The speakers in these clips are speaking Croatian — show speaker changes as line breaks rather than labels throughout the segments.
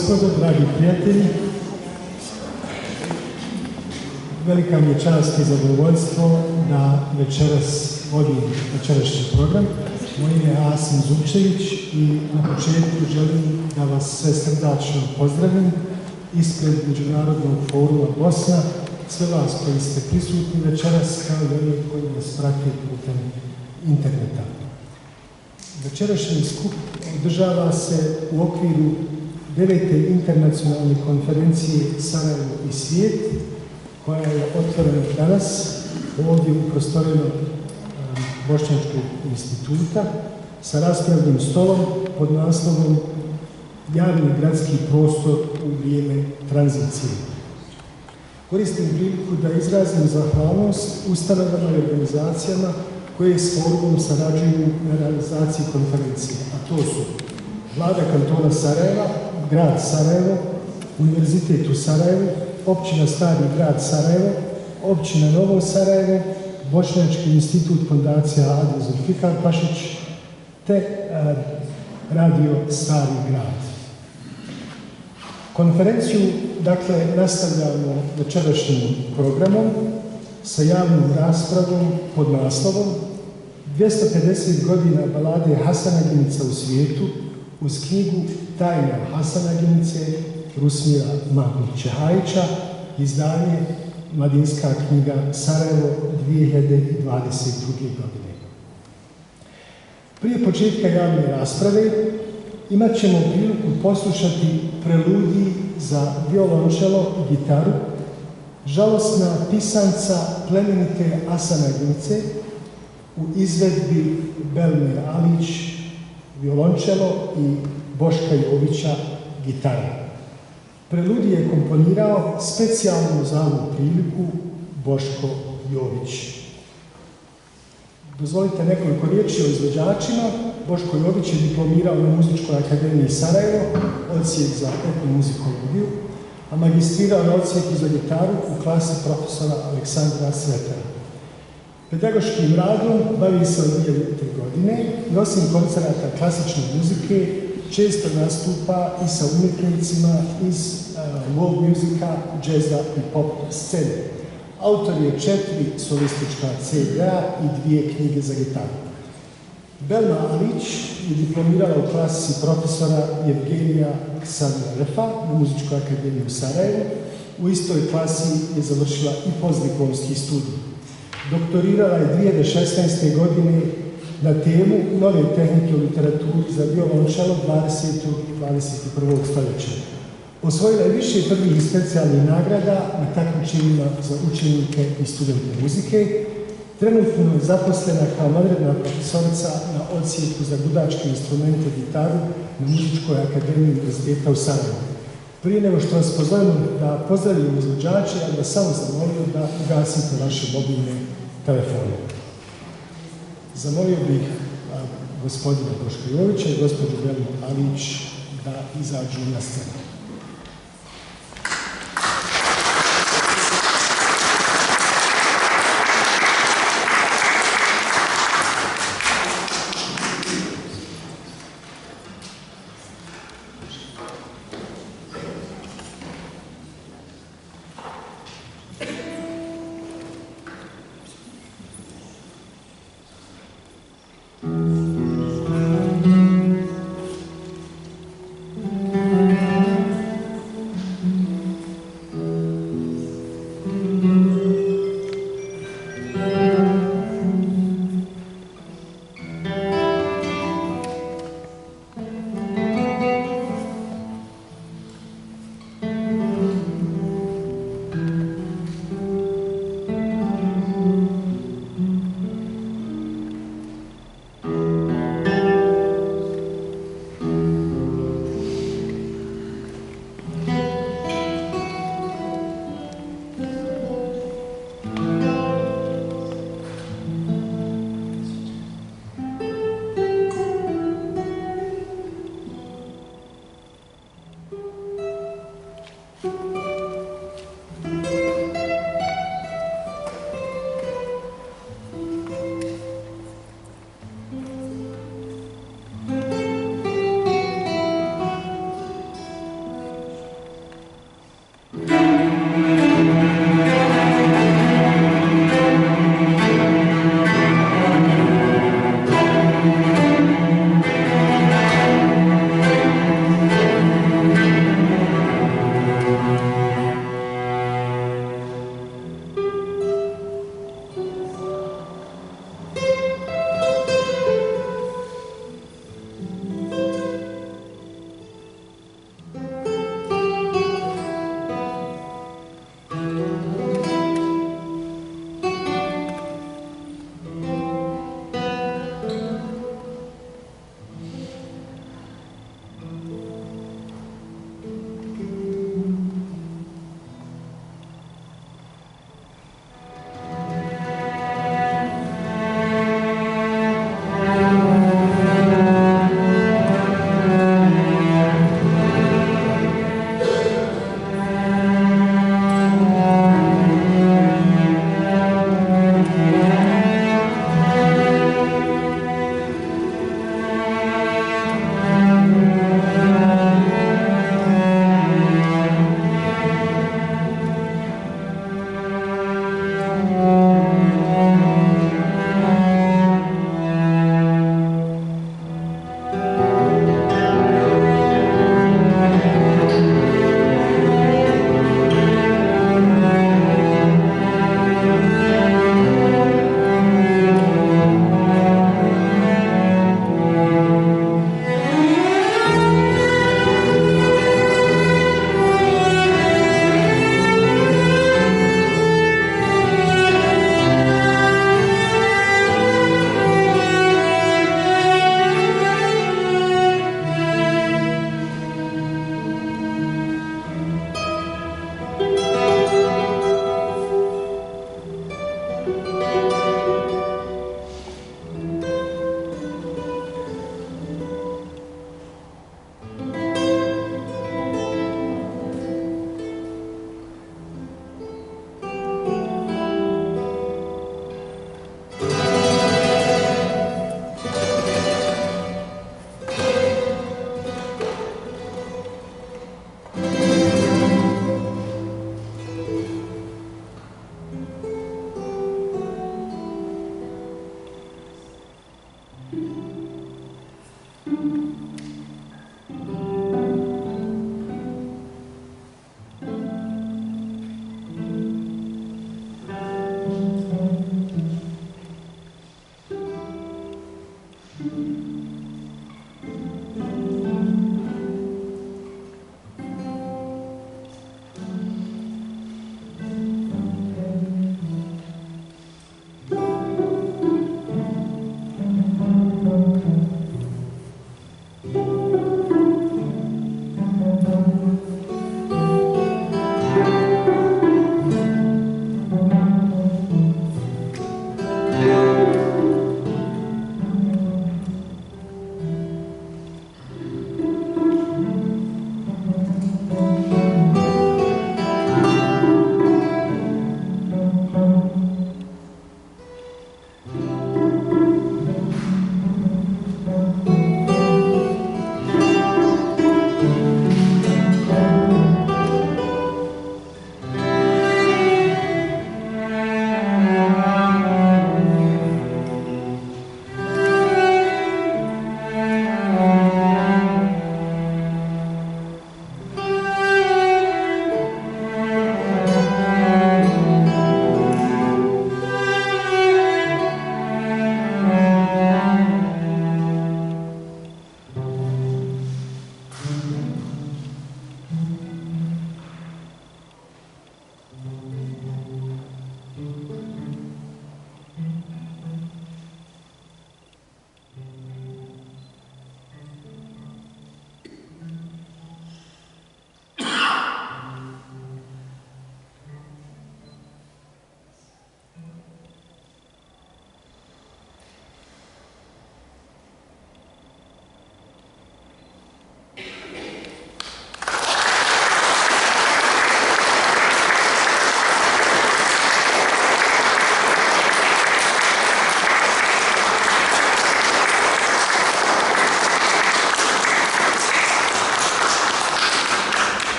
gospodo, dragi prijatelji, velika mi je čast i zadovoljstvo da večeras vodim večerašnji program. Moje ime je Asim Zupčević i na početku želim da vas sve srdačno pozdravim ispred Međunarodnog foruma Bosna, sve vas koji ste prisutni večeras, kao i oni koji nas prate putem interneta. Večerašnji skup održava se u okviru 9. internacionalne konferencije Sarajevo i svijet, koja je otvorena danas ovdje u prostorijama Bošnjačkog instituta sa raspravnim stolom pod naslovom Javni gradski prostor u vrijeme tranzicije. Koristim priliku da izrazim zahvalnost ustanovama i organizacijama koje s forumom sarađuju na realizaciji konferencije, a to su Vlada kantona Sarajeva, grad Sarajevo, Univerzitet u Sarajevu, općina Stari grad Sarajevo, općina Novo Sarajevo, Bošnjački institut fondacija Adil Zulfikar Pašić te radio Stari grad. Konferenciju, dakle, nastavljamo večerašnjim programom sa javnom raspravom pod naslovom 250 godina balade Hasanaginice u svijetu uz knjigu Tajna Hasanaginice Rusmira Mahmud-Čehajića, izdanje Mladinska knjiga Sarajevo 2022. godine. Prije početka javne rasprave imat ćemo priliku poslušati preludiji za violončelo i gitaru, žalosna pisanca plemenite Hasanaginice u izvedbi Belmir Alić, violončelo i Boška Jovića, gitara. Preludiju je komponirao specijalno za ovu priliku Boško Jović. Dozvolite nekoliko riječi o izvođačima. Boško Jović je diplomirao na Muzičkoj akademiji Sarajevo, odsjek za etnomuzikologiju, a magistrirao je odsjek za gitaru u klasi profesora Aleksandra Svetara. Pedagoškim radom bavi se od 2000. godine i osim koncerata klasične muzike često nastupa i sa umjetnicima iz world muzika, džeza i pop scene. Autor je 4 solistička CD-a i 2 knjige za gitaru. Belma Alić je diplomirala u klasi profesora Evgenija Ksaverefa na Muzičkoj akademiji u Sarajevu. U istoj klasi je završila i postdiplomski studij. Doktorirala je 2016. godine na temu nove tehnike u literaturi za violončelo 20. i 21. stoljeća. Osvojila je više prvih i specijalnih nagrada na takmičenjima za učenike i studente muzike. Trenutno je zaposlena kao vanredna profesorica na odsjeku za gudačke instrumente gitaru na Muzičkoj akademiji Univerziteta u Sarajevu. Prije nego što vas pozovemo da pozdravimo izvođače, ja bih vas samo zamolio da ugasite vaše mobilne telefone. Zamolio bih gospodina Boška Jovića i gospođu Belmu Alić da izađu na scenu.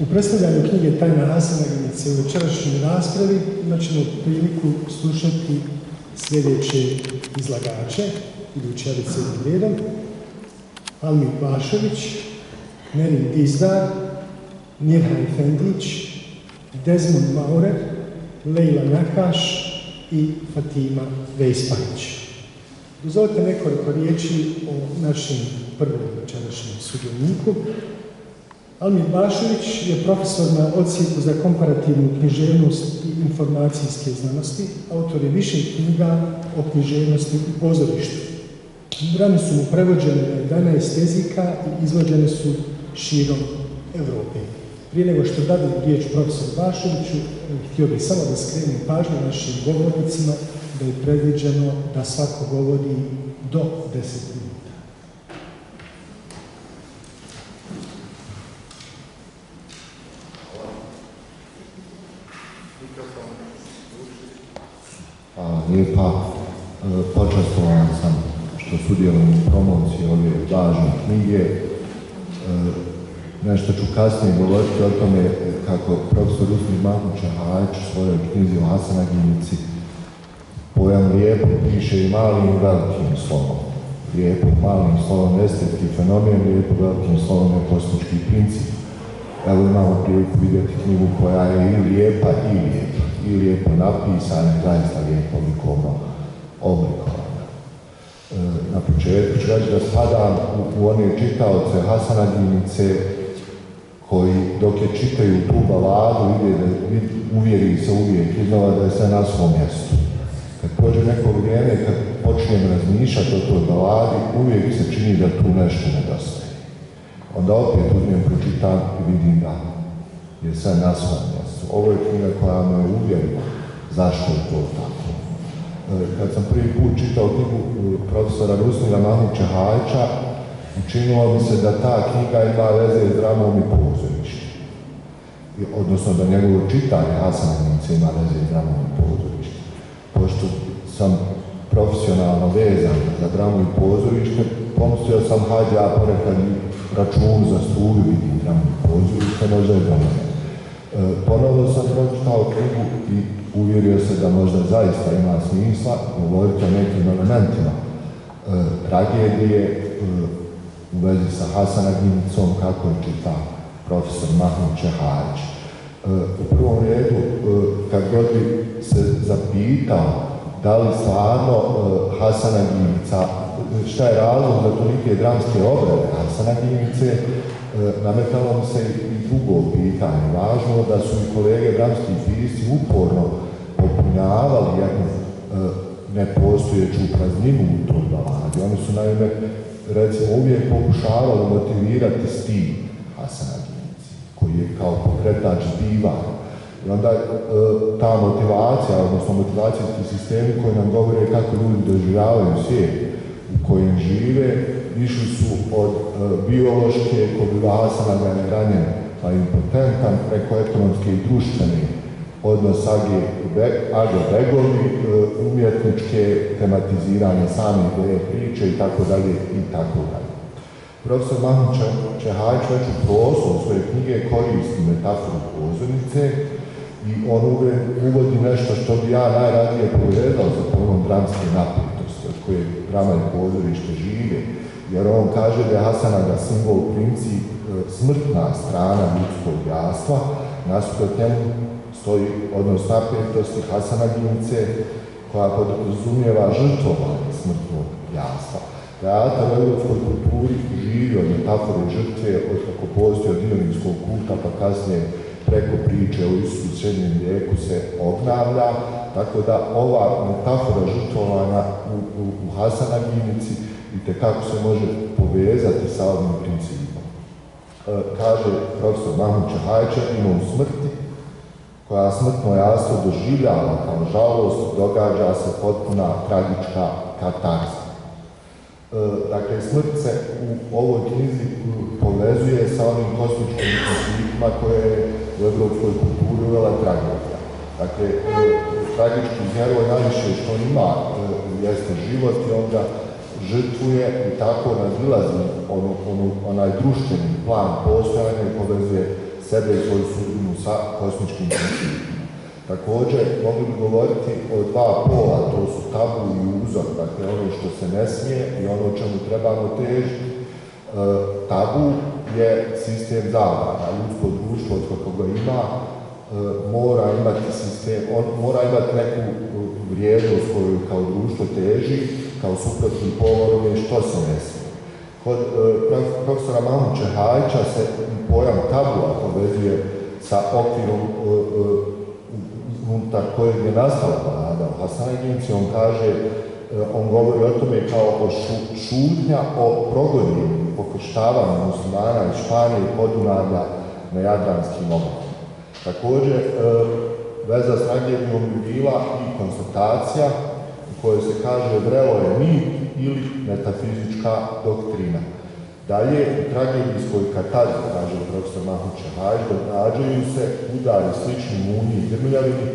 U predstavljanju knjige Tajna Hasanaginice u večerašnjoj raspravi imat ćemo priliku slušati sljedeće izlagače, idući abecednim redom: Almir Bašović, Nerin Dizdar, Nirhan Efendić, Desmond Maurer, Lejla Nakaš i Fatima Vejspanić. Dozvolite nekoliko riječi o našem prvom večerašnjem sudioniku. Almir Bašović je profesor na odsjeku za komparativnu književnost i informacijske znanosti, autor je više knjiga o književnosti i pozorištu. Brani su mu prevođene na 11 jezika i izvođene su širom Evrope. Prije nego što dadem riječ profesoru Bašoviću, htio bih samo da skrenem pažnju našim govornicima da je predviđeno da svako govori do 10 minuta.
Hvala lijepa. Počastovan sam što sudjelujem u promociji ove važne knjige. Nešto ću kasnije govoriti o tome kako profesor Usmir Mahmud Čahajić u svojoj knjizi o Hasanaginici pojam lijepo piše i malim i velikim slovom. Lijepo malim slovom estetski fenomen, lijepo velikim slovom kosmički princip. Evo imamo priliku vidjeti knjigu koja je i lijepa i lijepo napisana, zaista lijepo likovno oblikovana. Na početku ću reći da spadam u one čitaoce Hasanaginice koji dok je čitaju tu baladu uvjeri se uvijek iznova da je sve na svom mjestu. Kad prođe neko vrijeme, kad počnem razmišljati o toj baladi, uvijek se čini da tu nešto nedostaje. Onda opet uzmem, pročitam i vidim da je sve na svom mjestu. Ovo je knjiga koja me uvjerila zašto je to tako. Kad sam prvi put čitao knjigu profesora Usmira Mahmud Čahajića, učinilo mi se da ta knjiga ima veze s dramom i pozorištem. Odnosno da njegovo čitanje Hasanaginice ima veze s dramom i pozorištem. Pošto sam profesionalno vezan za dramu i pozorište, pomislio sam hajde ja ponekad račun za struju vidim dramu i pozorište, možda je to mene. Ponovno sam pročitao knjigu i uvjerio se da možda zaista ima smisla govoriti o nekim elementima tragedije u vezi sa Hasanaginicom, kako je čita profesor Mahmud Čahajić. U prvom redu, kad god bi se zapitao da li stvarno Hasanaginica, šta je razlog za tolike dramske obrade Hasanaginice, nametalo mi se i drugo pitanje. Važno da su i kolege dramski pisci uporno popunjavali jednu nepostojeću prazninu u toj baladi. Oni su naime, recimo, uvijek pokušavali motivirati stil Hasanaginici, koji je kao pokretač divan. I onda ta motivacija, odnosno motivacijski sistemi koji nam govore kako ljudi doživljavaju svijet u kojem žive, išli su od biološke, ko bi Hasanaga je ranjen pa impotentan, preko ekonomske i društvene, odnos Age Begovi, umjetničke tematiziranje same ideje priče i tako dalje i tako dalje. Profesor Mahmud Čahajić već u proslovu svoje knjige koristi metaforu pozornice i on uvodi nešto što bi ja najradije povezao sa pojmom dramske napetosti, od koje drama i pozorište žive. Jer on kaže da je Hasanaga simbol princip smrtna strana ljudskog jastva, nasuprot njemu stoji odnos napetosti Hasanaginice koja podrazumijeva žrtvovanje smrtnog jastva. Teatar u europskoj kulturi živi od metafore žrtve, od kako postoji od dionijskog kulta pa kasnije preko priče o Isusu u srednjem vijeku se obnavlja, tako da ova metafora žrtvovanja u Hasanaginici itekako se može povezati sa ovim principom. Kaže profesor Mahmud Čahajić, ima u smrti, koja smrtno jastvo doživljava kao žalost, događa se potpuna tragička katarza. Dakle, smrt se u ovoj knjizi povezuje sa onim kosmičkim principima koje je u evropskoj kulturi uvela tragedija. Dakle, tragički heroj najviše što on ima jeste život i on ga žrtvuje i tako nadilazi onaj društveni plan postojanja i povezuje sebe i svoju sudbinu sa kosmičkim principima. Također, mogli bi govoriti o dva pola, to su tabu i uzor, dakle ono što se ne smije i ono čemu trebamo težiti. Tabu je sistem zabrana, ljudsko društvo od koga ima, mora imati sistem, mora imati neku vrijednost koju kao društvo teži, kao suprotni pol je što se ne smije. Kod profesora Mahmud Čehajića se pojam tabua povezuje sa okvirom unutar kojeg je nastala balada o Hasanagimci. On kaže, on govori o tome kao o šutnja o progonjenju, pokrštavanju muslimana iz Španije i Podunavlja na jadranskim oblastima. Također, veza s tragedijom bi bila i konstatacija u kojoj se kaže vrelo je mit ili metafizička doktrina. Dalje, u tragedijskoj katarzi, kaže profesor Mahmud Čehajić, događaju se udari slični munji i grmljavini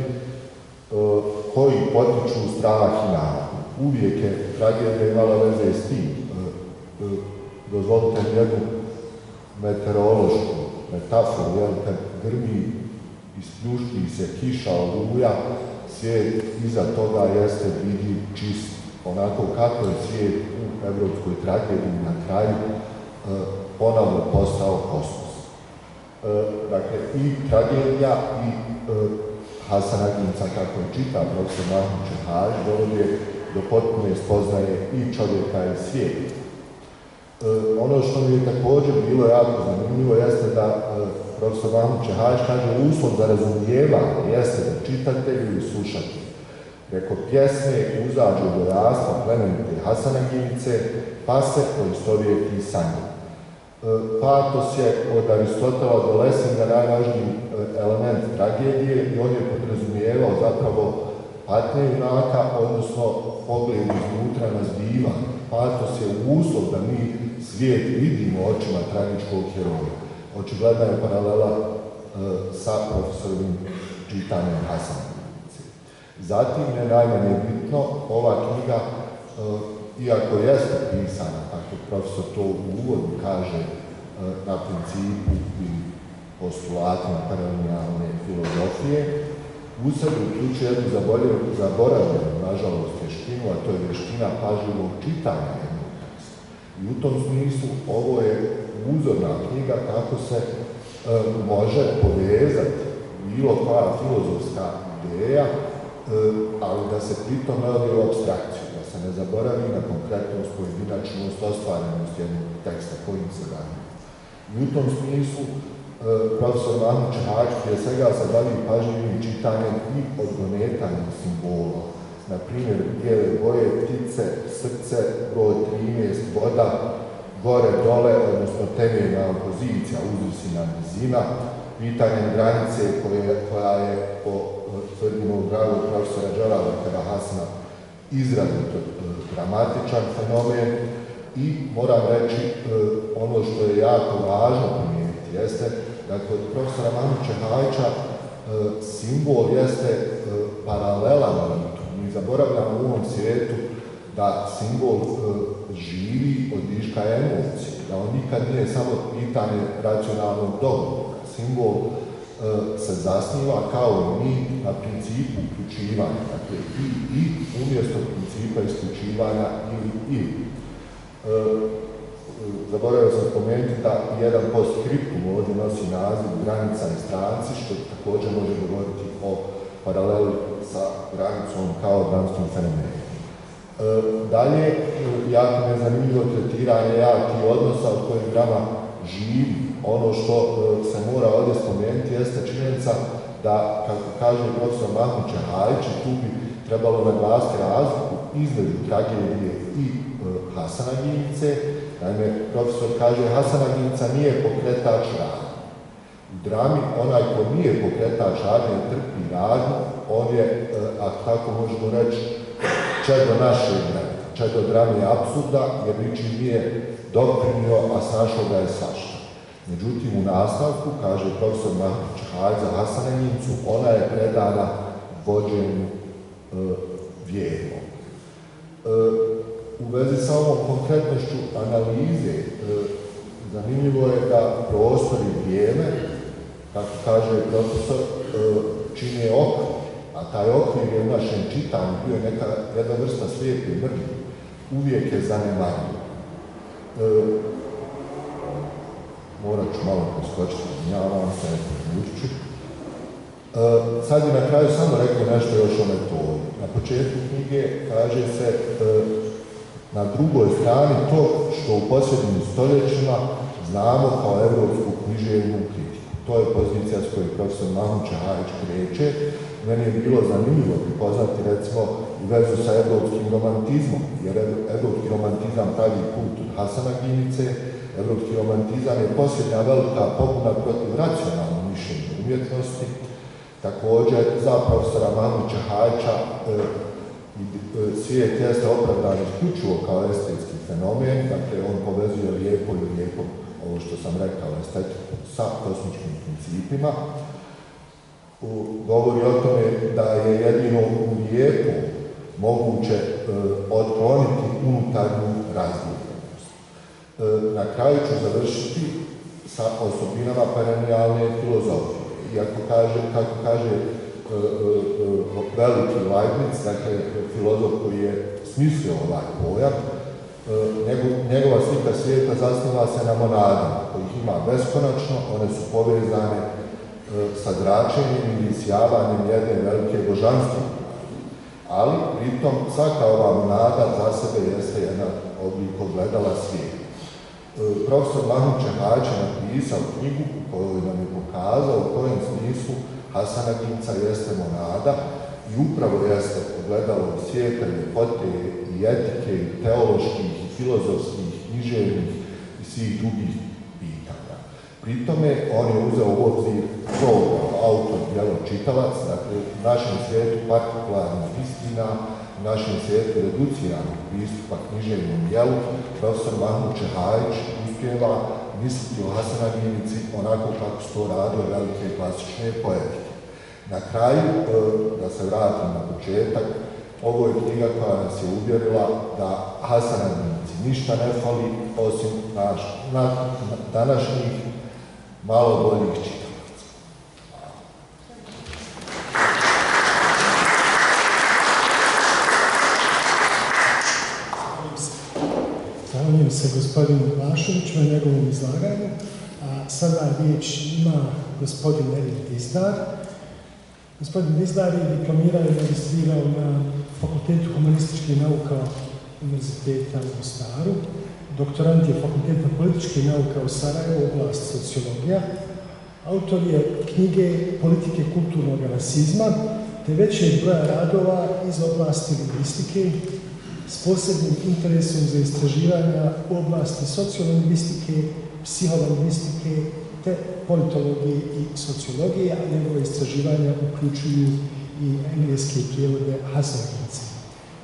koji potiču strah i nadu. Uvijek je tragedija imala veze s tim. Dozvolite mi jednu meteorološku metaforu, jer kad grmi i spljušti se kiša, oluja, svijet iza toga jeste vidljiv čist, onako kako je svijet u evropskoj tragediji na kraju ponovno postao kosmos. Dakle, i tragedija i Hasanagimca, kako je čita profesor Mahmud Čehajić, dovode do potpune spoznaje i čovjeka i svijeta. Ono što mi je također bilo jako zanimljivo jeste da profesor Mahmud Čehajić kaže uslov za razumijevanje jeste da čitatelj ili slušatelj preko pjesme uzađe do jasna plemenite Hasanagimce pa se poistovjeti sa njim. Patos je od Aristotela do Lessinga najvažniji element tragedije i on je podrazumijevao zapravo patnje junaka, odnosno pogled iznutra na zbivanje. Patos je uslov da mi svijet vidimo očima tragičkog heroja. Očigledna je paralela sa profesorovim čitanjem Hasanagimce. Zatim je najmanje bitno, ova knjiga, iako jeste pisana, kako profesor to u uvodu kaže, na principu i postulatima paralelne filozofije, u sebi uključuje jednu zaboravljenu, nažalost, vještinu, a to je vještina pažljivog čitanja jednog teksta. I u tom smislu ovo je uzorna knjiga kako se može povezati bilo koja filozofska ideja, ali da se pritom ne ode u abstrakciju, da se ne zaboravi na konkretnost, pojedinačnost, ostvarenost jednog teksta kojim se bavi. I u tom smislu profesor Mahmud Čehajić prije svega se bavi pažljivim čitanjem i odgonetanjem simbola. Na primjer, bijele boje, ptice, srce, broj 13, voda, gore, dole, odnosno temeljna opozicija, uzvisina, nizina, pitanjem granice koja je po tvrdnjom dragog profesora Dželala Karahasana izrazito dramatičan fenomen i moram reći ono što je jako važno primijeniti jeste da kod profesora Mahmud Čehajića simbol jeste paralelan mitu. Mi zaboravljamo u ovom svijetu da simbol živi od viška emocije, da on nikad nije samo pitanje racionalnog dogovora. Simbol se zasniva kao i mi na principu uključivanja, dakle i umjesto principa isključivanja ili. Zaboravio sam spomenuti da jedan postscriptum ovdje nosi naziv granica i stranci, što također može govoriti o paraleli sa granicom kao dramskim fenomenom. Dalje, jako mi je zanimljivo tretiranje jakih odnosa od kojih drama živi. Ono što se mora ovdje spomenuti jeste činjenica da, kako kaže profesor Mahmud Čehajić, tu bi trebalo naglasiti razliku između tragedije i Hasanagimce. Naime, profesor kaže Hasanagimca nije pokretač radnje. U drami onaj ko nije pokretač radnje trpi radnju, on je, ako tako možemo reći, čedo naše drame. Čedo drame je apsurda jer ničim nije doprinio, a snašao ga je svašta. Međutim, u nastavku, kaže profesor Mahmud Čehajić za Hasanagimcu, ona je predana vođenju vjernom. U vezi sa ovom konkretnošću analize, zanimljivo je da prostor i vrijeme kako kaže profesor, čine okvir, a taj okvir je u našem čitanju bio jedna vrsta slijepe mrlje, uvijek je zanemario. Morat ću malo poskočiti, izvinjavam se, ću. Sad je na kraju samo rekao nešto još o metodi. Na početku knjige kaže se na drugoj strani to što u posljednjim stoljećima znamo kao evropsku književnu kritiku. To je pozicija s kojoj profesor Mahmud Čehajić kreće. Meni je bilo zanimljivo prepoznati recimo u vezu sa evropskim romantizmom, jer evropski romantizam pravi put od Hasana Ginice. Evropski romantizam je posljednja velika pobuna protiv racionalnog mišljenja umjetnosti. Također, za profesora Mahmud Čehajića svijet jeste opravdan isključivo kao estetski fenomen, dakle on povezuje lijepo i lijepo, ovo što sam rekao, estetiku sa kosmičkim principima. Govori o tome da je jedino u lijepu moguće otkloniti unutarnju razlijepljenost. Na kraju ću završiti sa osobinama perennijalne filozofije. Iako kako kaže veliki Leibniz, dakle filozof koji je smislio ovaj pojam, njegova slika svijeta zasniva se na monadama, kojih ima beskonačno, one su povezane sa zračenjem ili isjavanjem jedne velike božanstva. Ali, pritom, svaka ova monada za sebe jeste jedan oblik ogledala svijeta. Profesor Mahmud Čehajić je napisao knjigu u kojoj nam je pokazao u kojem smislu Hasana Ginca jeste monada i upravo jeste ogledalo svijeta, ljepote i etike i teoloških i filozofskih, književnih i svih drugih pitanja. Pri tome on je uzeo u obzir to autor, djelo čitalac, dakle u našem svijetu partikularnih istina, u našem svijetu reduciranog pristupa književnom djelu, profesor Mahmud Čehajić uspjeva misliti o Hasana Ginici onako kako su to radile velike klasične poetike. Na kraju, da se vratim na početak, ovo je knjiga koja nas je uvjerila da Hasana Ginici ništa ne fali osim današnjih malo boljih čitalaca.
Zahvaljujem se gospodinu Vlašoviću na njegovom izlaganju, a sada riječ ima gospodin Eril Dizdar. Gospodin Dizdar je diplomirao i magistrirao na Fakultetu humanističkih nauka Univerziteta u Mostaru, doktorant je Fakulteta političkih nauka u Sarajevu, oblast sociologija, autor je knjige Politike kulturnog rasizma, te većeg broja radova iz oblasti lingvistike, s posebnim interesom za istraživanja u oblasti sociolingvistike, psiholingvistike te politologije i sociologije, a njegove istraživanja uključuju i engleske prijevode Hasana Gince.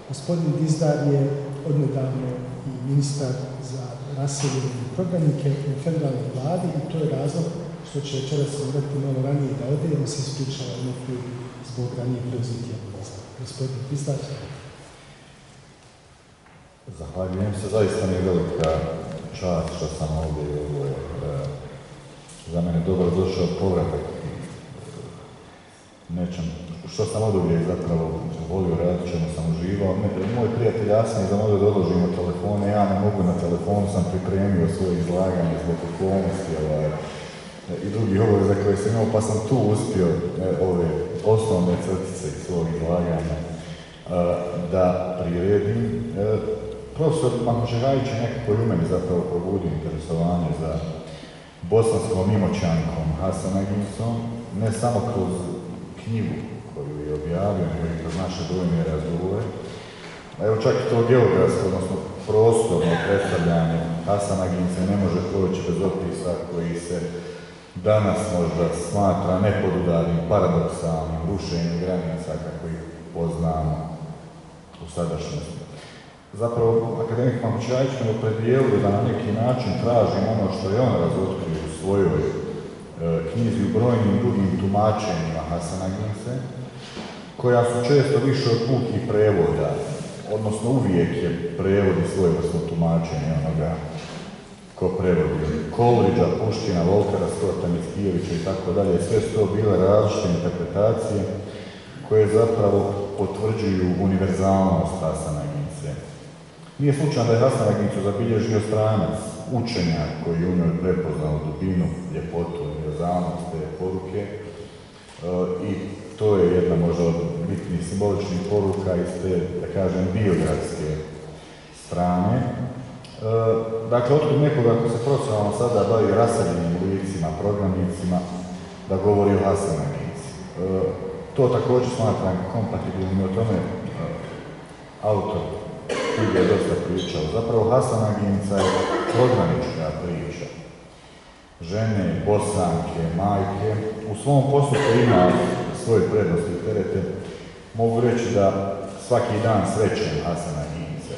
Gospodin Dizdar je odnedavno i ministar za raseljene prognanike u federalnoj vladi i to je razlog što će večeras morati malo ranije da ode, jer se ispričava zbog ranije preuzitija obaveza. Gospodin Dizdar.
Zahvaljujem se, zaista mi je velika čast što sam ovdje. Ovo je za mene dobro došao povratak nečem što sam od uvijek zapravo volio raditi, čemu sam uživao. Moj prijatelj Jasin je zamolio da odložimo telefone, ja ne mogu, na telefonu sam pripremio svoje izlaganje zbog okolnosti i drugih obaveza koje sam imao, pa sam tu uspio ove osnovne crtice svog izlaganja da priredim. Profesor Mahmud Čehajić je nekako i u meni zapravo probudio interesovanje za bosanskom mimoćankom Hasana Gincom, ne samo kroz knjigu koju je objavio, nego i kroz naše brojne razgovore. Evo čak i to geografsko, odnosno prostorno predstavljanje Hasana Gince ne može proći bez opisa koji se danas možda smatra nepodudarnim, paradoksalnim, rušenjem granica kako ih poznamo u sadašnjosti. Zapravo, akademik Mahmud Čehajić me opredijelio da na neki način tražim ono što je on razotkrio u svojoj knjizi u brojnim drugim tumačenjima Hasana Gince, koja su često više od pukih prevoda, odnosno uvijek je prevod i svojevrsno tumačenje onoga ko prevodi, Kolriđa, Puškina, Voltera, Scotta, Mickijevića i tako dalje, sve su to bile različite interpretacije koje zapravo potvrđuju univerzalnost Hasana Gince. Nije slučajno da je Hasan Agincu zabilježio stranac, učenjak koji je u njoj prepoznao dubinu, ljepotu, univerzalnost te poruke i to je jedna možda od bitnih simboličnih poruka iz te, da kažem, biografske strane. Dakle, otkud nekoga ako se profesionalno sada bavi raseljenim licima, prognanicima, da govori o Hasan Aginci. To također smatram kompatibilnim i o tome autor knjige je dosta pričao. Zapravo Hasan Aginca je prognanička priča. Žene, bosanke, majke, u svom postupku ima svoje prednosti i terete. Mogu reći da svaki dan srećem Hasana Gince.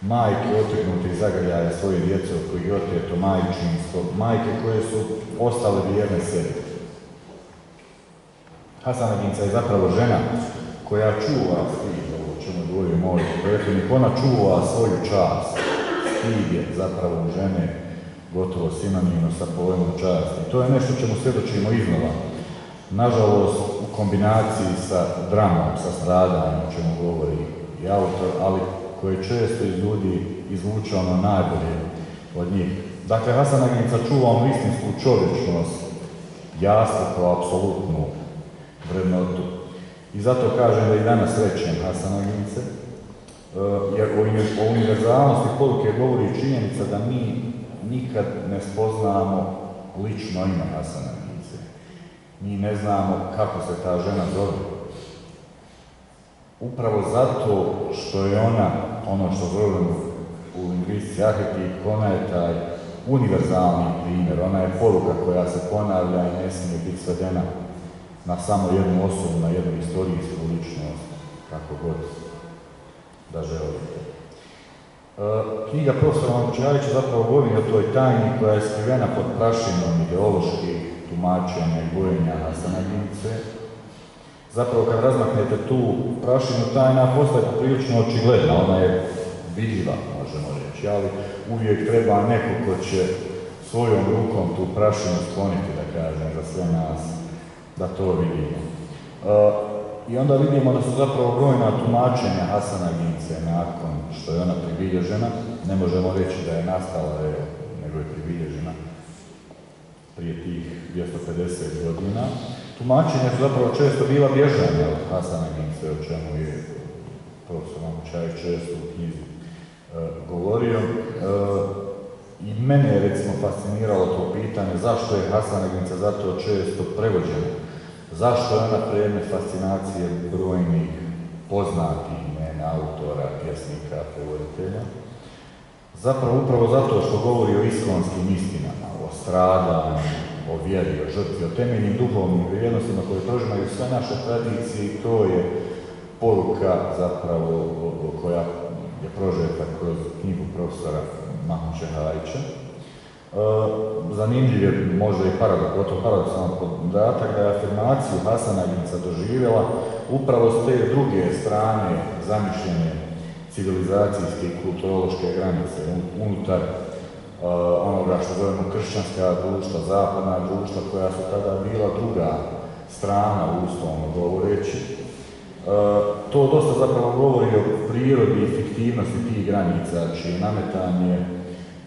Majke otrgnute iz zagrljaja svoje djece od kojih je oteto majčinstvo, majke koje su ostale vjerne sebi. Hasan Aginca je zapravo žena koja čuva stid, ovo o čemu govorio moj prethodnik, ona čuva svoju čast. Stid je zapravo u žene gotovo sinonimno sa pojmom časti. To je nešto čemu svjedočimo iznova. Nažalost, u kombinaciji sa dramom, sa stradanjem, o čemu govori i autor, ali koje često iz ljudi izvuče ono najbolje od njih. Dakle, Hasan Aginca čuva onu istinsku čovječnost, jasno kao apsolutnu vrednotu. I zato kažem da i danas srećem Hasana Gince, jer o univerzalnosti poruke govori činjenica da mi nikad ne spoznamo lično ime Hasana Gince. Mi ne znamo kako se ta žena zove. Upravo zato što je ona, ono što zovemo u lingvistici arhetip, ona je taj univerzalni primjer, ona je poruka koja se ponavlja i ne smije biti svedena na samo jednu osobu, na jednu istorijsku ličnost, kako god da želite. Knjiga profesora Mangučevića zapravo govori o toj tajni koja je skrivena pod prašinom ideoloških tumačenja i bojenja Hasana Gince. Zapravo kad razmaknete tu prašinu, tajna postaje poprilično očigledna, ona je vidljiva, možemo reći, ali uvijek treba neko ko će svojom rukom tu prašinu skloniti, da kažem, za sve nas, da to vidimo. I onda vidimo da su zapravo brojna tumačenja Hasana Gince nakon što je ona pribilježena. Ne možemo reći da je nastala, nego je pribilježena prije tih 250 godina. Tumačenja su zapravo često bila bježanja od Hasana Gince, o čemu je profesor Mangučević često u knjizi govorio. I mene je recimo fasciniralo to pitanje zašto je Hasan Ginca zato često prevođena. Zašto je ona predmet fascinacije brojnih poznatih imena, autora, pjesnika, prevoditelja? Zapravo upravo zato što govori o iskonskim istinama, o stradanju, o vjeri, o žrtvi, o temeljnim duhovnim vrijednostima koje prožimaju sve naše tradicije i to je poruka zapravo koja je prožeta kroz knjigu profesora Mangučevića. Zanimljiv je možda i paradoksalan podatak da je afirmaciju Hasana Ginca doživjela upravo s te druge strane zamišljene civilizacijske i kulturološke granice unutar onoga što zovemo kršćanska društva, zapadna društva koja su tada bila druga strana uslovno govoreći. To dosta zapravo govori o prirodi i fiktivnosti tih granica, čije nametanje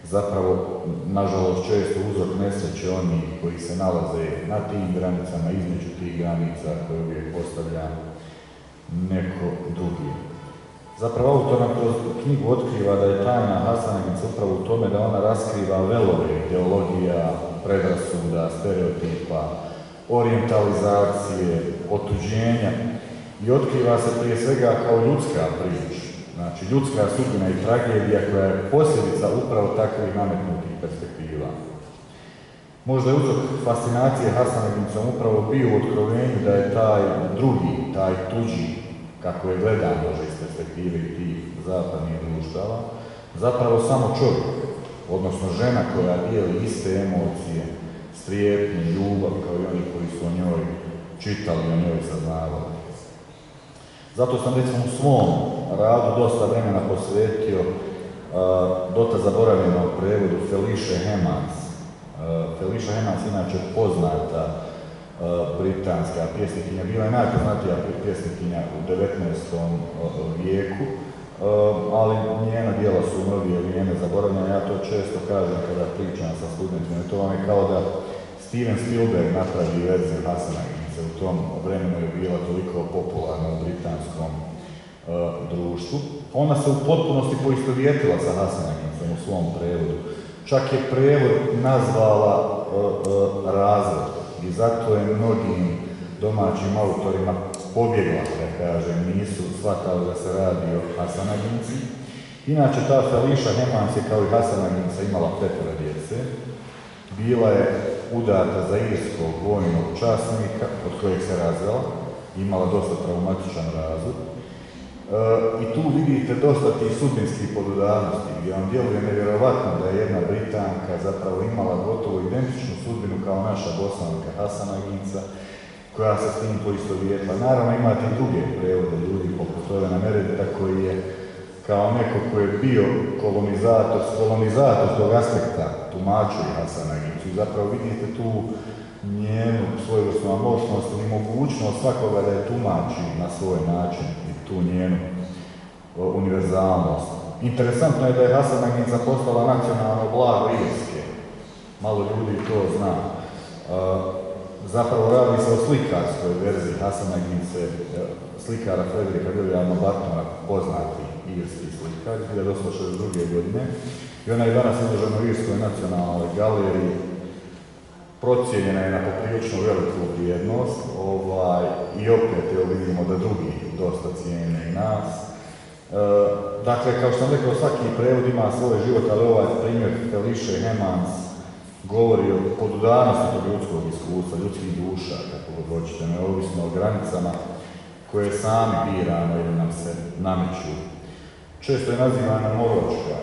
zapravo, nažalost, često uzrok nesreće onih koji se nalaze na tim granicama, između tih granica koje uvijek postavlja neko drugi. Zapravo, autor nam kroz knjigu otkriva da je tajna Hasana Gince upravo u tome da ona raskriva velove ideologija, predrasuda, stereotipa, orijentalizacije, otuđenja i otkriva se prije svega kao ljudska priča. Znači, ljudska sudbina i tragedija koja je posljedica upravo takvih nametnutih perspektiva. Možda je uzrok fascinacije Hasana Gincom upravo bio u otkrovenju da je taj drugi, taj tuđi, kako je gledan možda iz perspektive i tih zapadnih društava, zapravo samo čovjek, odnosno žena koja dijeli iste emocije, strepnje, ljubav kao i oni koji su o njoj čitali, o njoj saznavali. Zato sam recimo u svom radu dosta vremena posvetio dota zaboravljeno u prevodu Felicia Hemans. Felicia Hemans inače poznata britanska pjesnikinja, bila je najpoznatija pjesnikinja u 19. vijeku, ali njena djela su mnogije vrijeme zaboravljene. Ja to često kažem kada pričam sa studentima. To vam je kao da Steven Spielberg napravi verziju Hasanaginice. U tom vremenu je bila toliko popularna u britanskom društvu. Ona se u potpunosti poistovjetila sa Hasanaginicom u svom prevodu. Čak je prevod nazvala razred i zato je mnogim domaćim autorima pobjegla, da kažem, nisu shvatali da se radi o Hasanaginici. Inače, ta Felicia Hemans je kao i Hasanaginica imala 5 djece. Bila je udata za irskog vojnog časnika, od kojeg se razvela, imala dosta traumatičan razvod. I tu vidite dosta tih sudbinskih podudarnosti, gdje vam djeluje nevjerovatno da je jedna Britanka zapravo imala gotovo identičnu sudbinu kao naša Bosanka Hasanaginica, koja se s tim poistovjetila. Naravno, imate i druge prevode ljudi, poput Ovena Meredita, koji je kao neko koji je bio kolonizator s tog aspekta tumačuje Hasanaginicu. I zapravo vidite tu njenu svojevrsnu amorfnost i mogućnost svakoga da je tumači na svoj način i tu njenu univerzalnost. Interesantno je da je Hasanaginica postala nacionalno blago Irske. Malo ljudi to zna. Zapravo radi se o slikarskoj verziji Hasanaginice, slikara Frederika Williama Bartona, poznati irski slikar, 1862. godine. I ona je danas izložena u Irskoj nacionalnoj galeriji. Procijenjena je na poprilično veliku vrijednost i opet vidimo da drugi dosta cijene i nas. Dakle, kao što sam rekao, svaki prevod ima svoj život, ali ovaj primjer Felicia Hemans govori o podudarnosti tog ljudskog iskustva, ljudskih duša, kako god hoćete, neovisno o granicama koje sami biramo ili nam se nameću. Često je nazivana Moročka,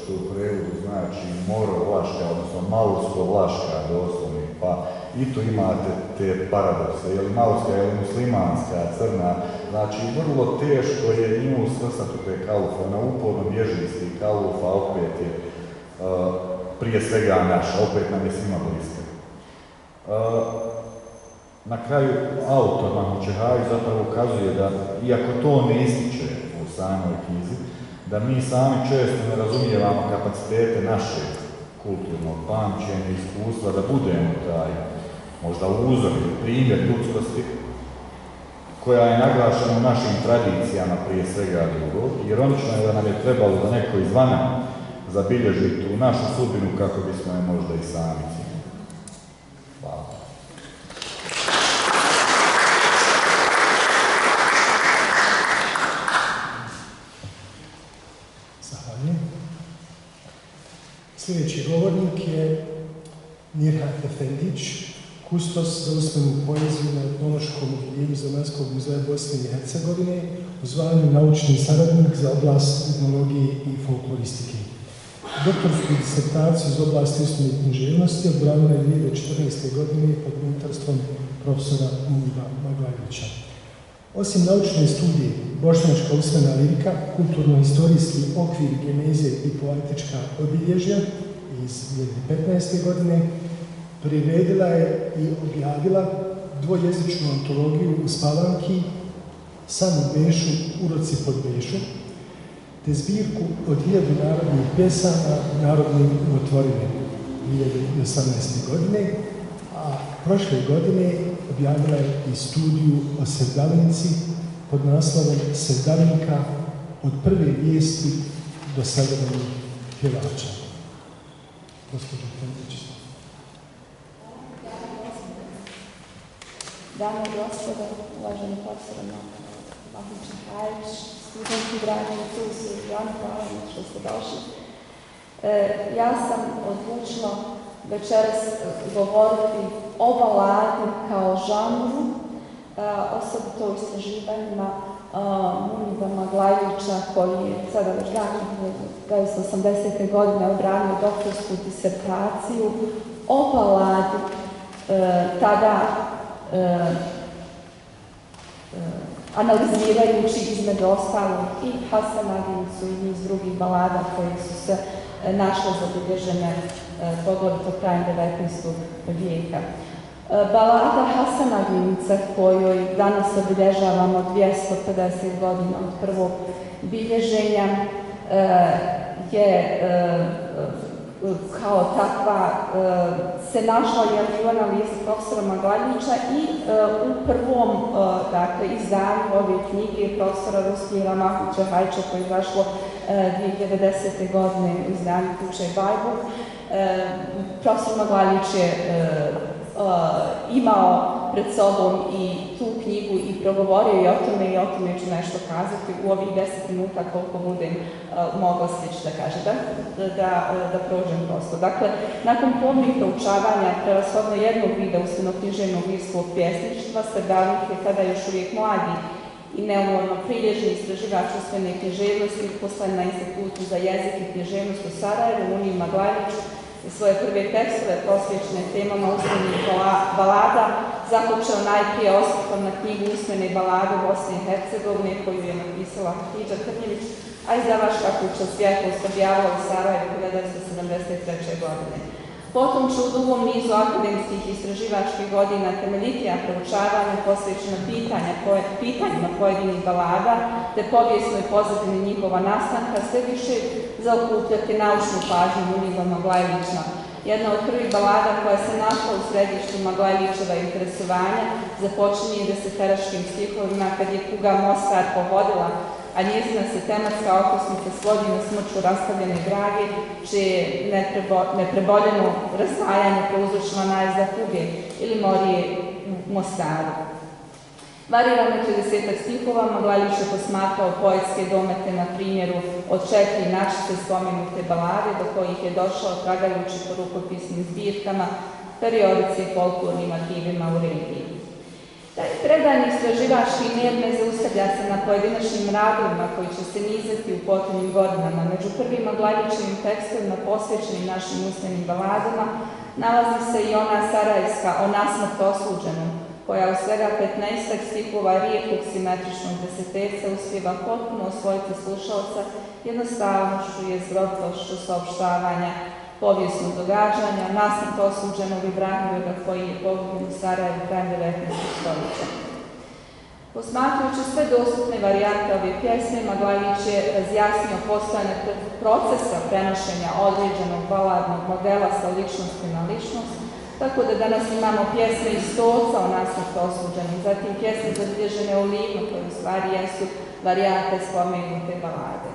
što u prevodu znači Moro-Vlaška, odnosno Maursko-Vlaška doslovno, pa i tu imate te paradokse, je li Maurska, je li muslimanska, crna, znači vrlo teško je nju svrstati u te kalufe, ona uporno bježi iz tih kalufa, opet je prije svega naša, opet nam je svima bliska. Na kraju autor Mahmud Čehaj zapravo ukazuje da, iako to ne ističe u samoj knjizi, da mi sami često ne razumijevamo kapacitete našeg kulturnog pamćenja, iskustva, da budemo taj možda uzor ili primjer ljudskosti koja je naglašena u našim tradicijama prije svega drugo. Ironično je da nam je trebalo da neko izvana zabilježi tu našu sudbinu kako bismo je možda i sami cijenili. Hvala.
Sljedeći govornik je Nirhat Efendić, kustos za usmenu poeziju na Etnološkom odjeljenju Zemaljskog muzeja Bosne i Hercegovine u zvanju naučni saradnik za oblast etnologije i folkloristike. Doktorsku disertaciju iz oblasti usmene književnosti odbranila je 2014. godine pod mentorstvom profesora Muniva Maglajevića. Osim naučne studije Bošnjačka usmena lirika, kulturno-historijski okvir geneze i poetička obilježja iz 2015. godine, priredila je i objavila dvojezičnu antologiju u Spalanki, San u Bešu, Uroci pod Bešu, te zbirku od 1000 narodnih pjesama narodnim umotvorine 2018. godine, a prošle godine objavila je i studiju o Sevdalinci pod naslovom Sevdalinka od prve vijesti do savremenih pjevača. Gospođo Efendić.
Dame i gospodo, uvaženi profesor Mahmud Čehajić, studenti, dragi Tusi i Jan, hvala što ste došli. Ja sam odlučila večeras govoriti o baladi kao žanru, osobito u istraživanjima Muniva Maglajevića, koji je sada već 1980. godine obranio doktorsku disertaciju o baladi tada analizirajući između ostalog i Hasanaginicu i niz drugih balada koje su se našle zabilježene poglavito krajem 19. vijeka. Balada Hasanaginica, kojoj danas obilježavamo 250 godina od prvog bilježenja, je kao takva se našla i u analizi profesora Magaljića i u prvom izdanju ove knjige profesora Ruskira Mahmuća-Hajča koje je izašlo 2010. godine u izdanju Kuća i Bajbuk. Profesor Magaljić je imao pred sobom i tu knjigu i progovorio i o tome ću nešto kazati u ovih 10 minuta koliko budem mogla stići da kažem, da prođem prosto. Dakle, nakon pomnih proučavanja prevashodno jednog vida ustavno-književnog irskog pjesništva, Stradalnik je tada još uvijek mladi i neumorno prilježni istraživač usmene književnosti poslan na Institutu za jezik i književnost u Sarajevu, Uniji Maglajlić, i svoje prve tekstove posvećene temama usmenih balada započeo najprije osvrtom na knjigu Usmene balade Bosne i Hercegovine koju je napisala Hatidža Krnjević, a izdavačka kuća Svjetlost objavila u Sarajevu 1973. godine. Potom će u dugom nizu akademskih istraživačkih godina temeljitija proučavanja posvećena pitanjima pojedinih balada te povijesnoj pozadini njihova nastanka sve više zaokupljati naučnu pažnju Unila Maglajlića. Jedna od prvih balada koja se našla u središtu Maglajlićeva interesovanja započinje deseteraškim stihovima kad je kuga Mostar povodila, a njezina se tematska okosnica svodi na smrću rastavljene drage, čije nepreboljeno razdvajanje prouzročila najezda kuge ili morije u Mostaru. Varirano 30 stihova Maglajlić je posmatrao poetske domete na primjeru od 4 inačice spomenute balade do kojih je došao tragajući po rukopisnim zbirkama, periodici i folklornim arhivima u regiji. Taj predani istraživački mir ne zaustavlja se na pojedinačnim radovima koji će se nizati u potrebnim godinama. Među prvim Maglajlićevim tekstovima posvećenim našim usmenim baladama nalazi se i ona sarajevska o nasmrt osuđenom, koja u svega 15 stihova rijekog simetričnog deseterca uspijeva potpuno osvojiti slušalca jednostavnošću i jezgrovitošću saopštavanja povijesnog događanja, nasmrt osuđenog i Branimira koji je pogubljen u Sarajevu krajem 19. stoljeća. Posmatrajući sve dostupne varijante ove pjesme, Maglajlić je razjasnio postojanje procesa prenošenja određenog baladnog modela sa ličnosti na ličnost, tako da danas imamo pjesme iz Stolca o nasmrtu osuđenom, zatim pjesme zabilježene u Livnu, koje u stvari jesu varijante spomenute balade.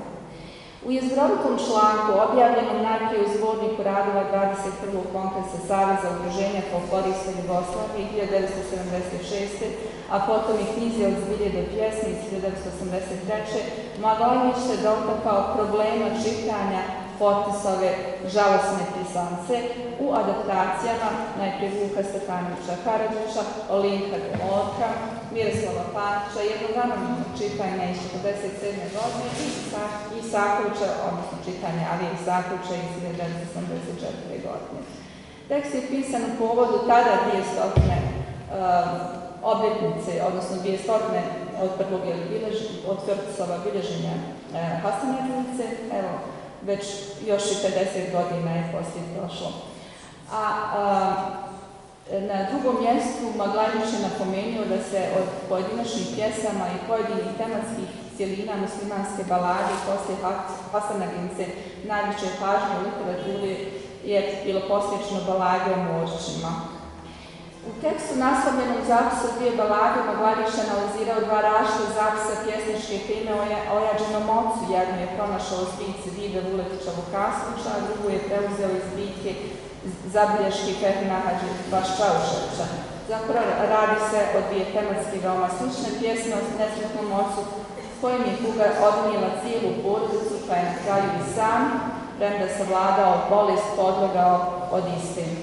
U jezgrovitom članku, objavljenom najprije u zborniku radova 21. kongresa Saveza udruženja folklorista Jugoslavije 1976. a potom i knjizi od zbilje do pjesme iz 1983. Maglajlić se dotakao problema čitanja Fortisove žalosne pisance u adaptacijama najprije Vuka Stefanovića Karadžića, Olinka Delorka, Miroslava Pančića, jednog anonimnog čitanja iz 1947. godine i Isakovića, odnosno čitanja Alije Isakovića iz 1984. godine. Tekst je pisan u povodu tada 200 obljetnice, odnosno 200 od Fortisova bilježenja Hasanaginice, evo, već još i 50 godina je poslije prošlo. A na drugom mjestu Maglajlić je napomenuo da se od pojedinačnih pjesama i pojedinih tematskih cjelina muslimanske balade poslije Hasanaginice najveće pažnje u literaturi je bilo posvećeno balade o Možićima. U tekstu naslovljenom zapisu dvije balade Maglajlić analizirao dva različita zapisa pjesničke teme o Ojađenom ocu. Jednu je pronašao u zbirci Vide Vuletića Vukasnovića, a drugu je preuzeo iz zbirke zabilješke Fehima Hadžibaščauševića. Zapravo radi se o dvije tematski veoma slične pjesme o nesretnom ocu s kojim je kuga odnijela cijelu porodicu pa je na kraju i sam, premda savladao bolest podlegao od istine.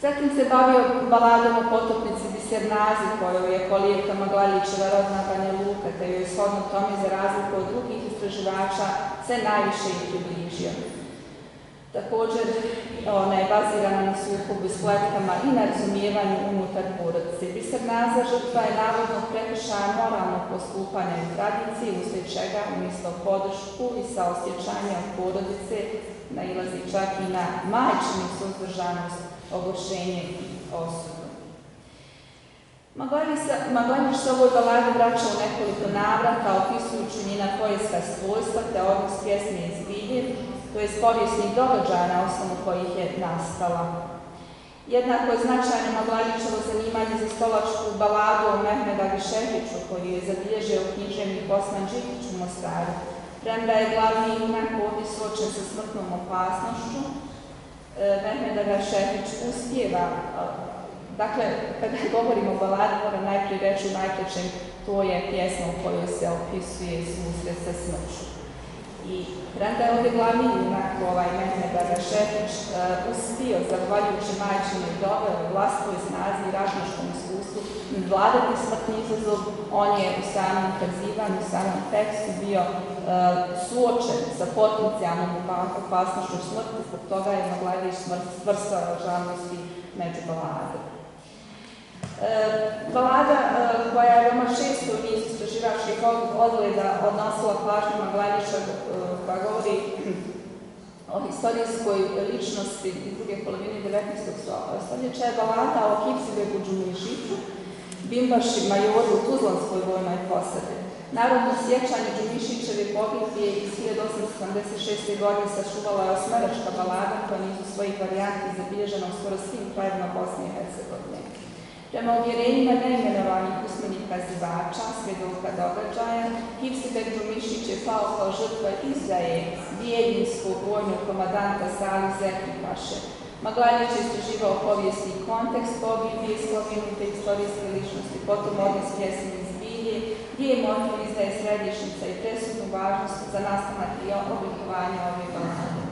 Zatim se bavio baladom o potopnici Bisernazi, koju je kolijevka Maglajlićeva rodna Banja Luka, te joj shodno tome za razliku od drugih istraživača se najviše i približio. Također, ona je bazirana na sukobu i spletkama i na razumijevanju unutar porodice. Biser Nazor žrtva je navodno prekršaja moralnog postupanja u tradiciji, uslijed čega umjesto podršku i saosjećanja od porodice nailazi čak i na majčinu suzdržanost, ogoršenje i osudu. Maglenić se ovoj baladi vraća u nekoliko navrata, opisujući njena poetska svojstva te odnos pjesme i zbilje, to je povijesnih događaja na osnovu kojih je nastala. Jednako je značajno Maglenićevo zanimanje za stolačku baladu o Mehmed Agi Šehiću, koju je zabilježio književnik Osman Đikić u Mostaru. Premda je glavni junak ovdje suočen sa smrtnom opasnošću, Mehmed Aga Šehić uspijeva. Dakle, kada govorimo o baladi, moram najprije reći u najkraćem, to je pjesma u kojoj se opisuje susret sa smrću. I premda je ovdje glavni junak, Mehmed Aga Šehić, uspio, zahvaljujući majčinoj dobe, vlastitoj snazi i ratničkom iskustvu, nadvladati smrtni izazov, on je u samom ukazivanju, u samom tekstu bio suočen sa potencijalnom opasnošću smrti, zbog toga je Maglenić svrstao žalnosti među balade. Balada koja je veoma često u nizu istraživačkih odgleda odnosila pažnju Maglenića, koja govori o historijskoj ličnosti iz druge polovine 19. stoljeća, je balada o Kipsibeku Džumišiću, bimbaši majoru u Tuzlanskoj vojnoj posadi. Narodno sjećanje Džumišićeve pogibije iz 1876. godine sačuvala je osmeračka balada koja nizu svojih varijanti zabilježena u skoro svim krajevima Bosne i Hercegovine. Prema uvjerenjima neimenovanih usmenih kazivača, svjedoka događaja, Kipsibek Džumišić je pao kao žrtva izdaje bijeljinskog vojnog komadanta Sali Zerkipaše. Maglenić je istraživao povijesni kontekst pogibije i spomenute istorijske ličnosti, potom odnos pjesme i zbilje, gdje je motiv izdaje središnjica i presudnu važnost za nastanak i oblikovanje ove balade.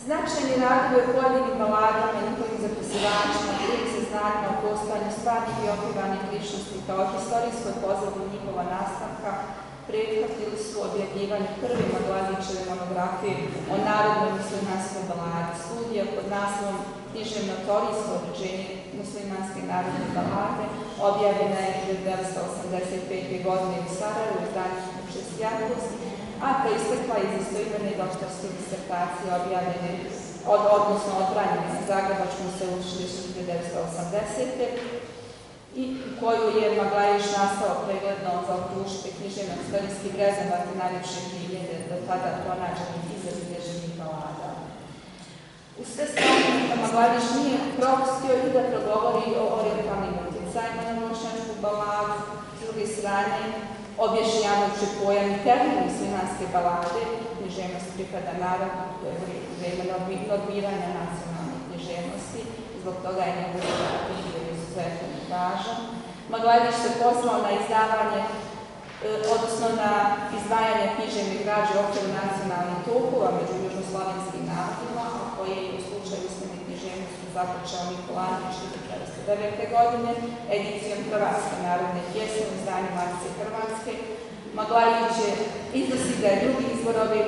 Značajni radovi o pojedinim baladama i njihovim zapisivačima, drugim saznanjima o postojanju stvarnih i opivanih ličnosti kao historijskoj pozadini njihova nastanka prethodili su objavljivanju prve Maglenićeve monografije o narodnoj muslimanskoj baladi. Studija pod naslovom Književno-teorijsko određenje muslimanske narodne balade objavljena je 1985. godine u Sarajevu u izdanju Šestjatost, a proistekla iz istoimene doktorske disertacije objavljene, odnosno odbranjene na Zagrebačkom sveučilištu 1980. i u koju je Maglenić nastao pregledno zaokružiti književno-istorijski vrednovati najljepše primjere do tada pronađenih i zabilježenih balada. Uz sve strane, Maglenić nije propustio i da progovori o orijentalnim utjecajima na bošnjačku baladu, s druge strane, objašnjavajući pojam i termin muslimanske balade, književnost pripada narodu, to je vreme normiranja nacionalne književnosti, zbog toga je njegov bio izuzetno važan. Maglenić se pozvao na izdavanje, odnosno na izdvajanje književne građe u okviru nacionalnih tokova među južnoslavenskim narodima, a koje je u slučaju usmene književnosti započeo Mikulanović 1909. godine edicijom Hrvatske narodne pjesme u izdanju Matice Hrvatske. Maglenić je iznosi da je drugi izvor ove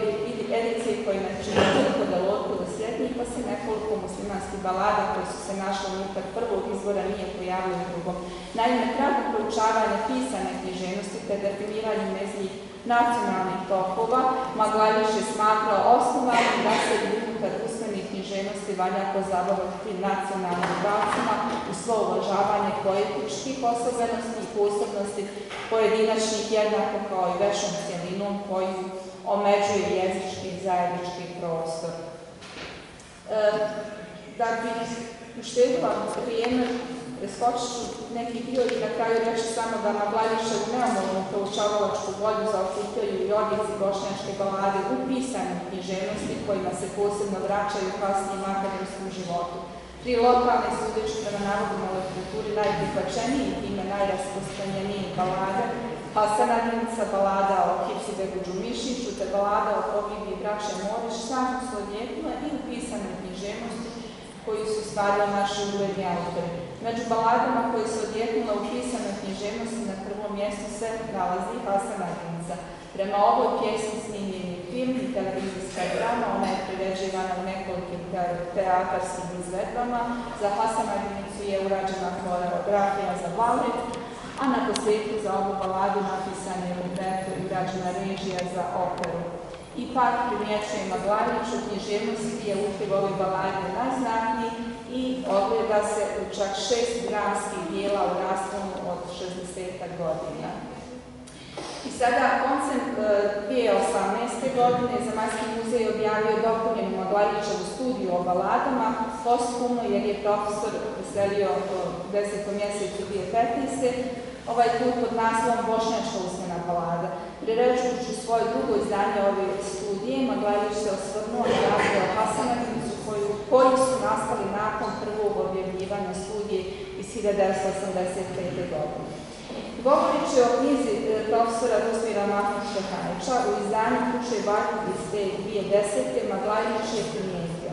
edicije kojima čini toliko da lotku do svjetnih, pa se nekoliko muslimanskih balada koje su se našle unutar prvog izvora nije pojavilo u drugom. Naime, tragom proučavanja pisane književnosti te definiranje njeznih nacionalnih tokova, Maglenić je smatrao osnovanim da se unutar usmenih književnosti valja pozabaviti nacionalnim bacima u svo uvažavanje poetičkih osobenosti i posebnosti pojedinačnih jednako kao i vešom cjelinom koju omeđuje jezički i zajednički prostor. Da bi uštedila vrijeme, preskočit ću neki dio i na kraju reći samo da Maglenićevu neumornu proučavalačku volju zaokupljaju i odjeci bošnjačke balade u pisanim književnosti kojima se posebno vraćaju kasnijem akademskom životu. Tri lokalne sudeći prema narodnoj literaturi najprihvaćeniji i time najrasprostranjeniji balade, Hasanadinca, balada o Kipsibeku Džumišiću te balada o pogibiji braće Morić snažno su odjeknule i u pisanoj književnosti koju su stvarali naši ugledni autori. Među baladama koje su odjeknule u pisanoj književnosti na prvom mjestu se nalazi Hasanadinca. Prema ovoj pjesmi snimljen je film i televizijska drama, ona je priređivana u nekoliko teatarskim izvedbama. Za Hasanaginicu je urađena koreografija za balet, a na posljedku za ovu baladu napisan je libreto i urađena režija za operu. Ipak primjećuje Maglarić u književnosti je upliv ove balade najznatniji i ogleda se u čak 6 dramskih dijela u rasponu od 60 godina. I sada, koncem 2018. godine, Zemaljski muzej objavio dopunjenu Maglarićevu studiju o baladama, posthumno jer je profesor preselio u 10. mjesecu 2015. Ovaj put pod naslovom Bošnjačka usmena balada. Priređujući svoje drugo izdanje ove studije, Maglarić se osvrnuo na razvoj Hasanaginicu koji su nastali nakon prvog objavljivanja studije iz 1985. godine. Govoreći o knjizi profesora Rusmira Mahmuda Šehajića u izdanju Kuće i baklje iz 2010. Maglarić je primijetio.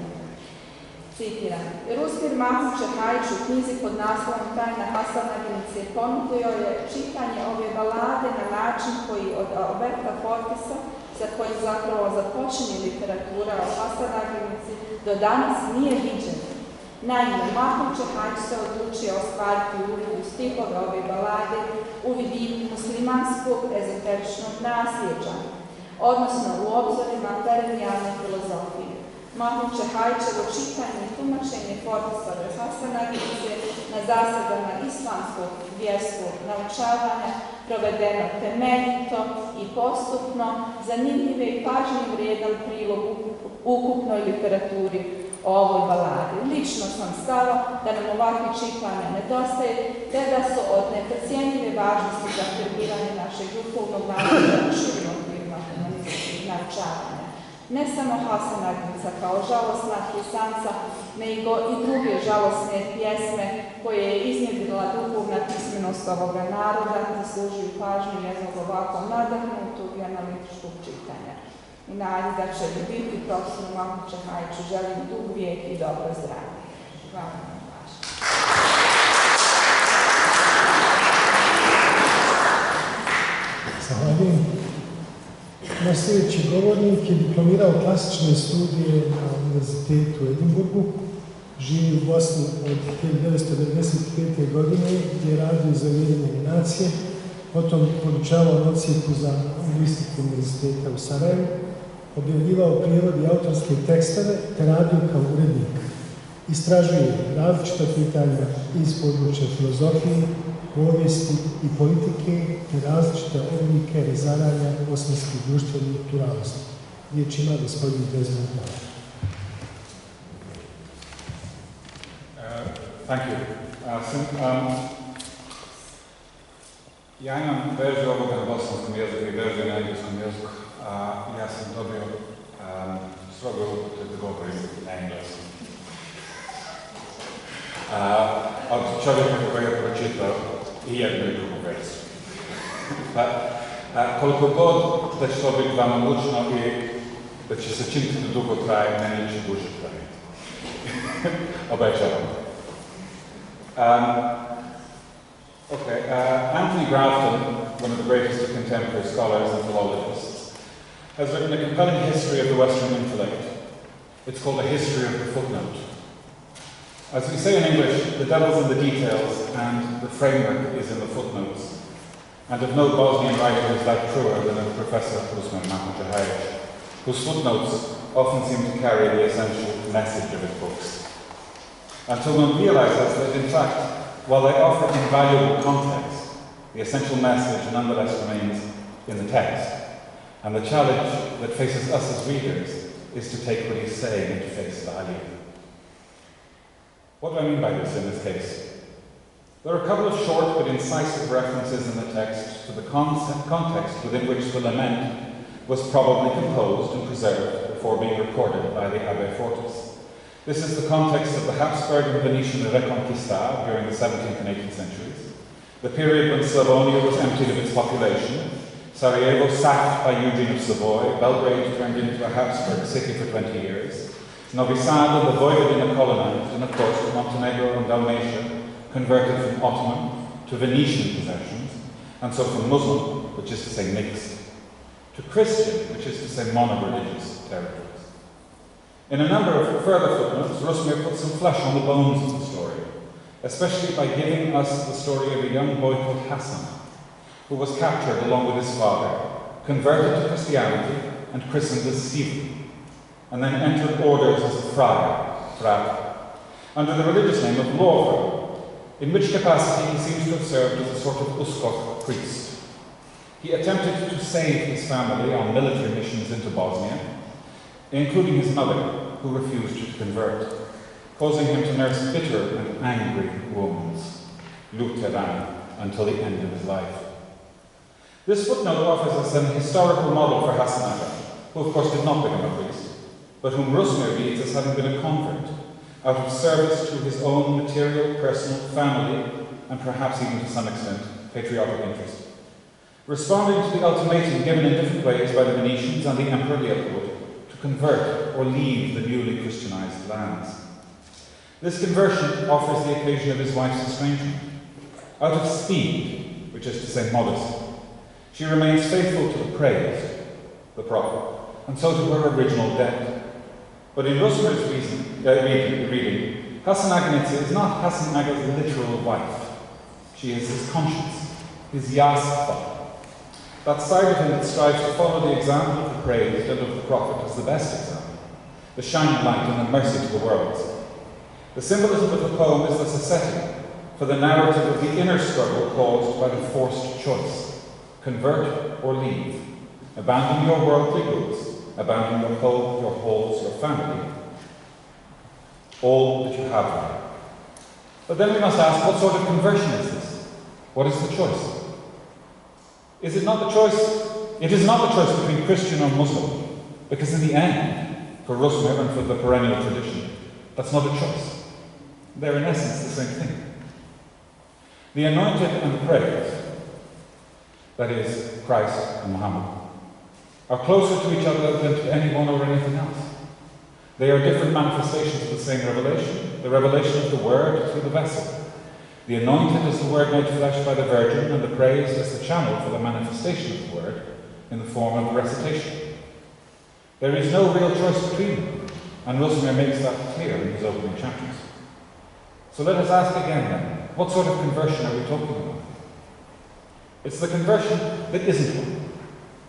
Citiram. Rusmir Mahmud Šehajić u knjizi pod naslovom Tajna Hasanaginice ponudio je čitanje ove balade na način koji od Alberta Fortisa, za kojim zapravo započinje literatura o Hasanaginici, do danas nije viđen. Naime, Mahmud Šehajić se odlučio ostvariti uvid u stihove ove balade u vidu muslimanskog ezoteričnog nasljeđa, odnosno u obzorima perennijalne filozofije. Mahmud Šehajićevo čitanje i tumačenje Fortisove Hasanaginice na zasadama islamskog vjerskog naučavanja provedeno temeljito i postupno, zanimljive i pažnje vrijedan prilog ukupnoj literaturi o ovoj baladi. Lično sam stava da nam ovakvi čitanja nedostaje, te da su od neprocjenjive važnosti za afirmiranje našeg duhovnog nasljeđa u širim okvirima humanističkih naučavanja. Ne samo Hasanagnica kao žalosna pisanca, nego i druge žalosne pjesme koje je iznjedrila duhovna pismenost ovoga naroda, zaslužuju pažnju jednog ovako nadahnutog i analitičkog čitanja. I nadi da će biti profesoru Mahmudu Šehajiću želim dug vijek i dobro zdravlje. Hvala vam pažnju.
Zahvaljujem. Naš sljedeći govornik je diplomirao klasične studije na Univerzitetu u Edinburgu, živi u Bosni od 1995. godine gdje je radio za Ujedinjene nacije, potom podučavao na odsjeku za lingvistiku Univerziteta u Sarajevu, objavljivao prijevod i autorske tekstove te radio kao urednik. Istražuje različita pitanja iz područja filozofije, povijesti i politike te različite oblike razaranja osmanskih društvenih pluralnosti. Riječ ima gospodin Desmond Tutu.
Thank you. Ja imam verziju ovoga na bosanskom jeziku i verziju na engleskom jeziku. Ja sam dobio strogo upute da govorim na engleskom. Od čovjeka koji je pročitao i jednu i drugu verziju. Koliko god da će to biti vama mučno i da će se činiti da dugo traje, meni će duže trajati. Obećavam. Anthony Grafton, one of the greatest of contemporary scholars and philologists, has written a compelling history of the Western intellect. It's called A History of the Footnote. As we say in English, the devil's in the details and the framework is in the footnotes. And of no Bosnian writer is that truer than of Professor Rusmir Mahmud Šehajić, whose footnotes often seem to carry the essential message of his books. Until one realizes that, in fact, while they offer invaluable context, the essential message nonetheless remains in the text. And the challenge that faces us as readers is to take what he's saying into face value. What do I mean by this in this case? There are a couple of short but incisive references in the text to the context within which the lament was probably composed and preserved before being recorded by the Abbe Fortis. This is the context of the Habsburg and Venetian Reconquista during the 17th and 18th centuries, the period when Slavonia was emptied of its population, Sarajevo sacked by Eugene of Savoy, Belgrade turned into a Habsburg city for 20 years, Novi Sad and the Vojvodina colonized, and of course Montenegro and Dalmatia converted from Ottoman to Venetian possessions, and so from Muslim, which is to say mixed, to Christian, which is to say mono-religious territories. In a number of further footnotes, Rusmir puts some flesh on the bones of the story, especially by giving us the story of a young boy called Hassan, who was captured along with his father, converted to Christianity and christened as Stephen, and then entered orders as a friar, under the religious name of Lorver, in which capacity he seems to have served as a sort of Uskok priest. He attempted to save his family on military missions into Bosnia, including his mother, who refused to convert, causing him to nurse bitter and angry wounds, Lutheran, until the end of his life. This footnote offers us an historical model for Hassan Aga, who of course did not become a priest, but whom Rusmir reads as having been a convert, out of service to his own material, personal, family, and perhaps even to some extent, patriotic interest. Responding to the ultimatum given in different ways by the Venetians and the Emperor Leopold to convert or leave the newly Christianized lands. This conversion offers the occasion of his wife's estrangement. Out of speed, which is to say modesty, she remains faithful to the praised, the prophet, and so to her original debt. But in Rusmir's reading, Hassan Aganitsa is not Hassan Aga's literal wife. She is his conscience, his yasfa, that side of him that strives to follow the example of the praised and of the prophet as the best example, the shining light and the mercy to the world. The symbolism of the poem is thus a setting for the narrative of the inner struggle caused by the forced choice. Convert or leave. Abandon your worldly goods. Abandon your home, your halls, your family. All that you have now. But then we must ask, what sort of conversion is this? What is the choice? Is it not the choice? It is not the choice between Christian or Muslim, because in the end, for Rusmir and for the perennial tradition, that's not a choice. They're in essence the same thing. The anointed and the praised, that is, Christ and Muhammad, are closer to each other than to anyone or anything else. They are different manifestations of the same revelation, the revelation of the Word through the vessel. The anointed is the Word made flesh by the Virgin, and the praised is the channel for the manifestation of the Word in the form of recitation. There is no real choice between them, and Rusmir makes that clear in his opening chapters. So let us ask again then, what sort of conversion are we talking about? It's the conversion that isn't one.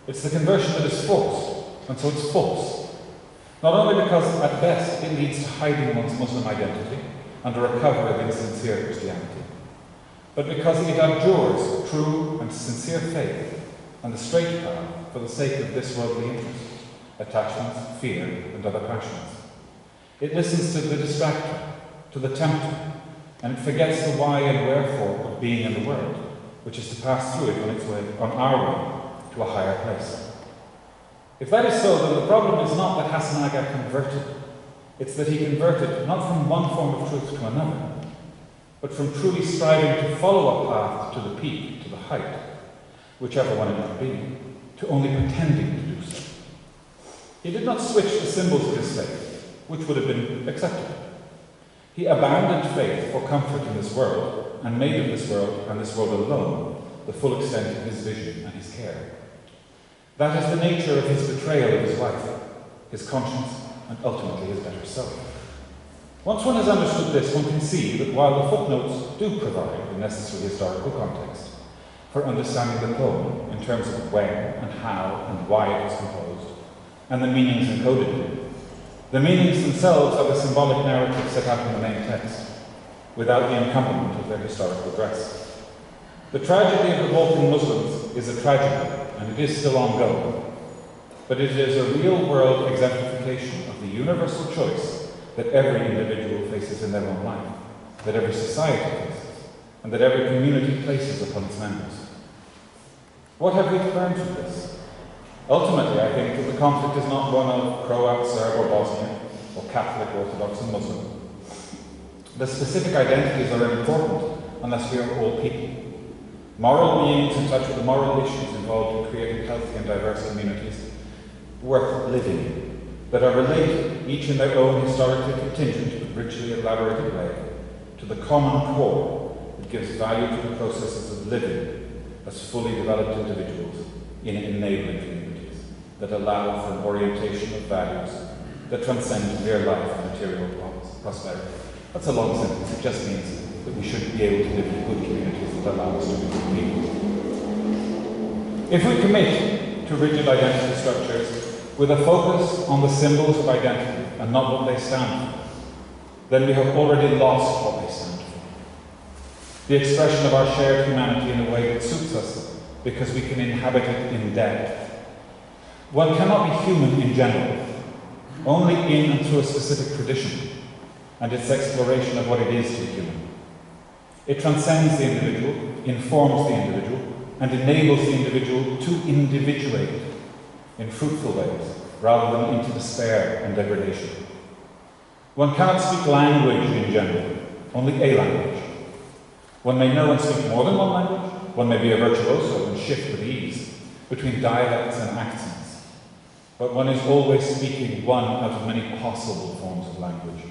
It's the conversion that is forced, and so it's false. Not only because, at best, it leads to hiding one's Muslim identity under a cover of insincere Christianity, but because it abjures true and sincere faith and the straight path for the sake of this worldly interest, attachments, fear, and other passions. It listens to the distractor, to the tempter, and it forgets the why and wherefore of being in the world, which is to pass through it on its way, on our way, to a higher place. If that is so, then the problem is not that Hassan Aga converted. It's that he converted not from one form of truth to another, but from truly striving to follow a path to the peak, to the height, whichever one it might be, to only pretending to do so. He did not switch the symbols of his faith, which would have been acceptable. He abandoned faith for comfort in this world, and made of this world, and this world alone, the full extent of his vision and his care. That is the nature of his betrayal of his wife, his conscience, and ultimately his better self. Once one has understood this, one can see that while the footnotes do provide the necessary historical context for understanding the poem in terms of when and how and why it was composed, and the meanings encoded in it, the meanings themselves are the symbolic narrative set out in the main text, without the accompaniment of their historical dress. The tragedy of revolting Muslims is a tragedy, and it is still ongoing, but it is a real-world exemplification of the universal choice that every individual faces in their own life, that every society faces, and that every community places upon its members. What have we learned from this? Ultimately, I think that the conflict is not one of Croat, Serb, or Bosnian, or Catholic, Orthodox, and Muslim. The specific identities are unimportant unless we are all people. Moral beings in touch with the moral issues involved in creating healthy and diverse communities worth living in, that are related, each in their own historically contingent but richly elaborated way, to the common core that gives value to the processes of living as fully developed individuals in enabling communities. that allow for an orientation of values that transcend mere life and material prosperity. That's a long sentence. It just means that we should be able to live in good communities that allow us to be good people. If we commit to rigid identity structures with a focus on the symbols of identity and not what they stand for, then we have already lost what they stand for. The expression of our shared humanity in a way that suits us because we can inhabit it in depth. One cannot be human in general, only in and through a specific tradition and its exploration of what it is to be human. It transcends the individual, informs the individual, and enables the individual to individuate in fruitful ways, rather than into despair and degradation. One cannot speak language in general, only a language. One may know and speak more than one language. One may be a virtuoso and shift with ease between dialects and accents. But one is always speaking one out of many possible forms of language,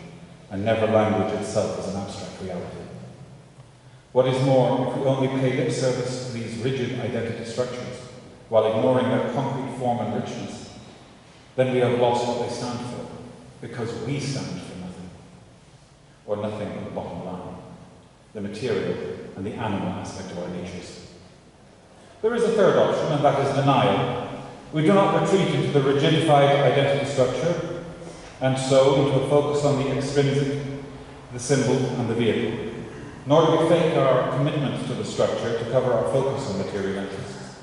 and never language itself as an abstract reality. What is more, if we only pay lip service to these rigid identity structures, while ignoring their concrete form and richness, then we have lost what they stand for, because we stand for nothing, or nothing at the bottom line, the material and the animal aspect of our natures. There is a third option, and that is denial. We do not retreat into the rigidified identity structure, and so into a focus on the extrinsic, the symbol, and the vehicle. Nor do we fake our commitment to the structure to cover our focus on material interests.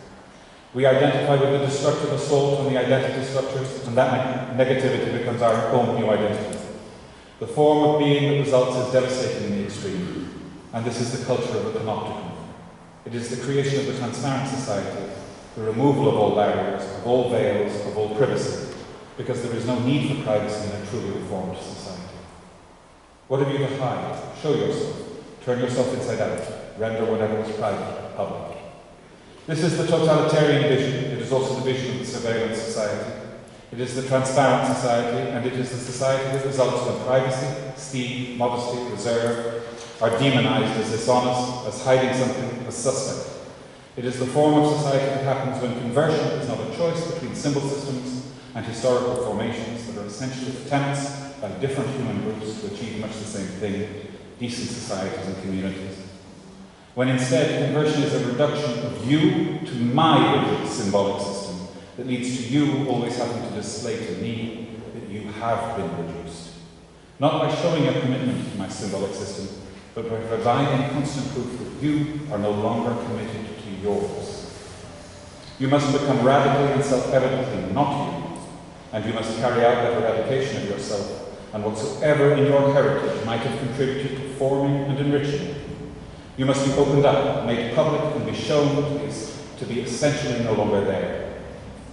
We identify with the destructive assault on the identity structures, and that negativity becomes our own new identity. The form of being that results is devastating in the extreme, and this is the culture of the panopticon. It is the creation of the transparent society, the removal of all barriers, of all veils, of all privacy, because there is no need for privacy in a truly reformed society. What have you to hide? Show yourself. Turn yourself inside out. Render whatever was private public. This is the totalitarian vision. It is also the vision of the surveillance society. It is the transparent society, and it is the society that results when privacy, speed, modesty, reserve are demonized as dishonest, as hiding something, as suspect. It is the form of society that happens when conversion is not a choice between symbol systems and historical formations that are essentially attempts by different human groups to achieve much the same thing, decent societies and communities. When instead conversion is a reduction of you to my rigid symbolic system that leads to you always having to display to me that you have been reduced. Not by showing a commitment to my symbolic system, but by providing constant proof that you are no longer committed to yours. You must become radically and self-evidently not you, and you must carry out that eradication of yourself and whatsoever in your heritage might have contributed to forming and enriching it. You must be opened up, made public, and be shown to be essentially no longer there.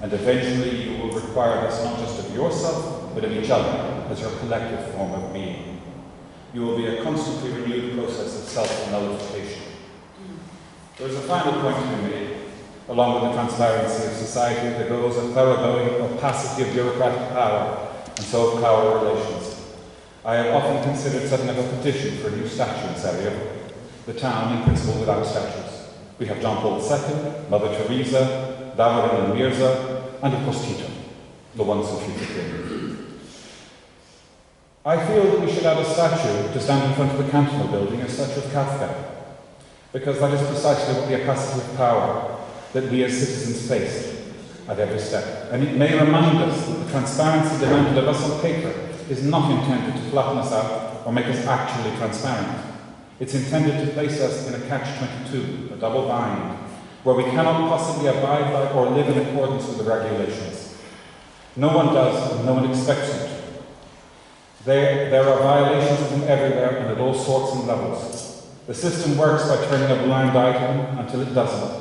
And eventually you will require this not just of yourself, but of each other as your collective form of being. You will be a constantly renewed process of self-nullification. There is a final point to be made, along with the transparency of society, that goes a thoroughgoing opacity of bureaucratic power, and so of power relations. I have often considered setting up a petition for a new statue in Sarajevo, the town in principle without statues. We have John Paul II, Mother Teresa, Davorin and Mirza, and of course Tito, the one so future king. I feel that we should add a statue to stand in front of the Cantonal building, a statue of Kafka, because that is precisely what the opacity of power that we as citizens face at every step. And it may remind us that the transparency demanded of us on paper is not intended to flatten us out or make us actually transparent. It's intended to place us in a catch-22, a double bind, where we cannot possibly abide by or live in accordance with the regulations. No one does, and no one expects you to. There are violations of them everywhere and at all sorts and levels. The system works by turning a blind eye to them until it doesn't.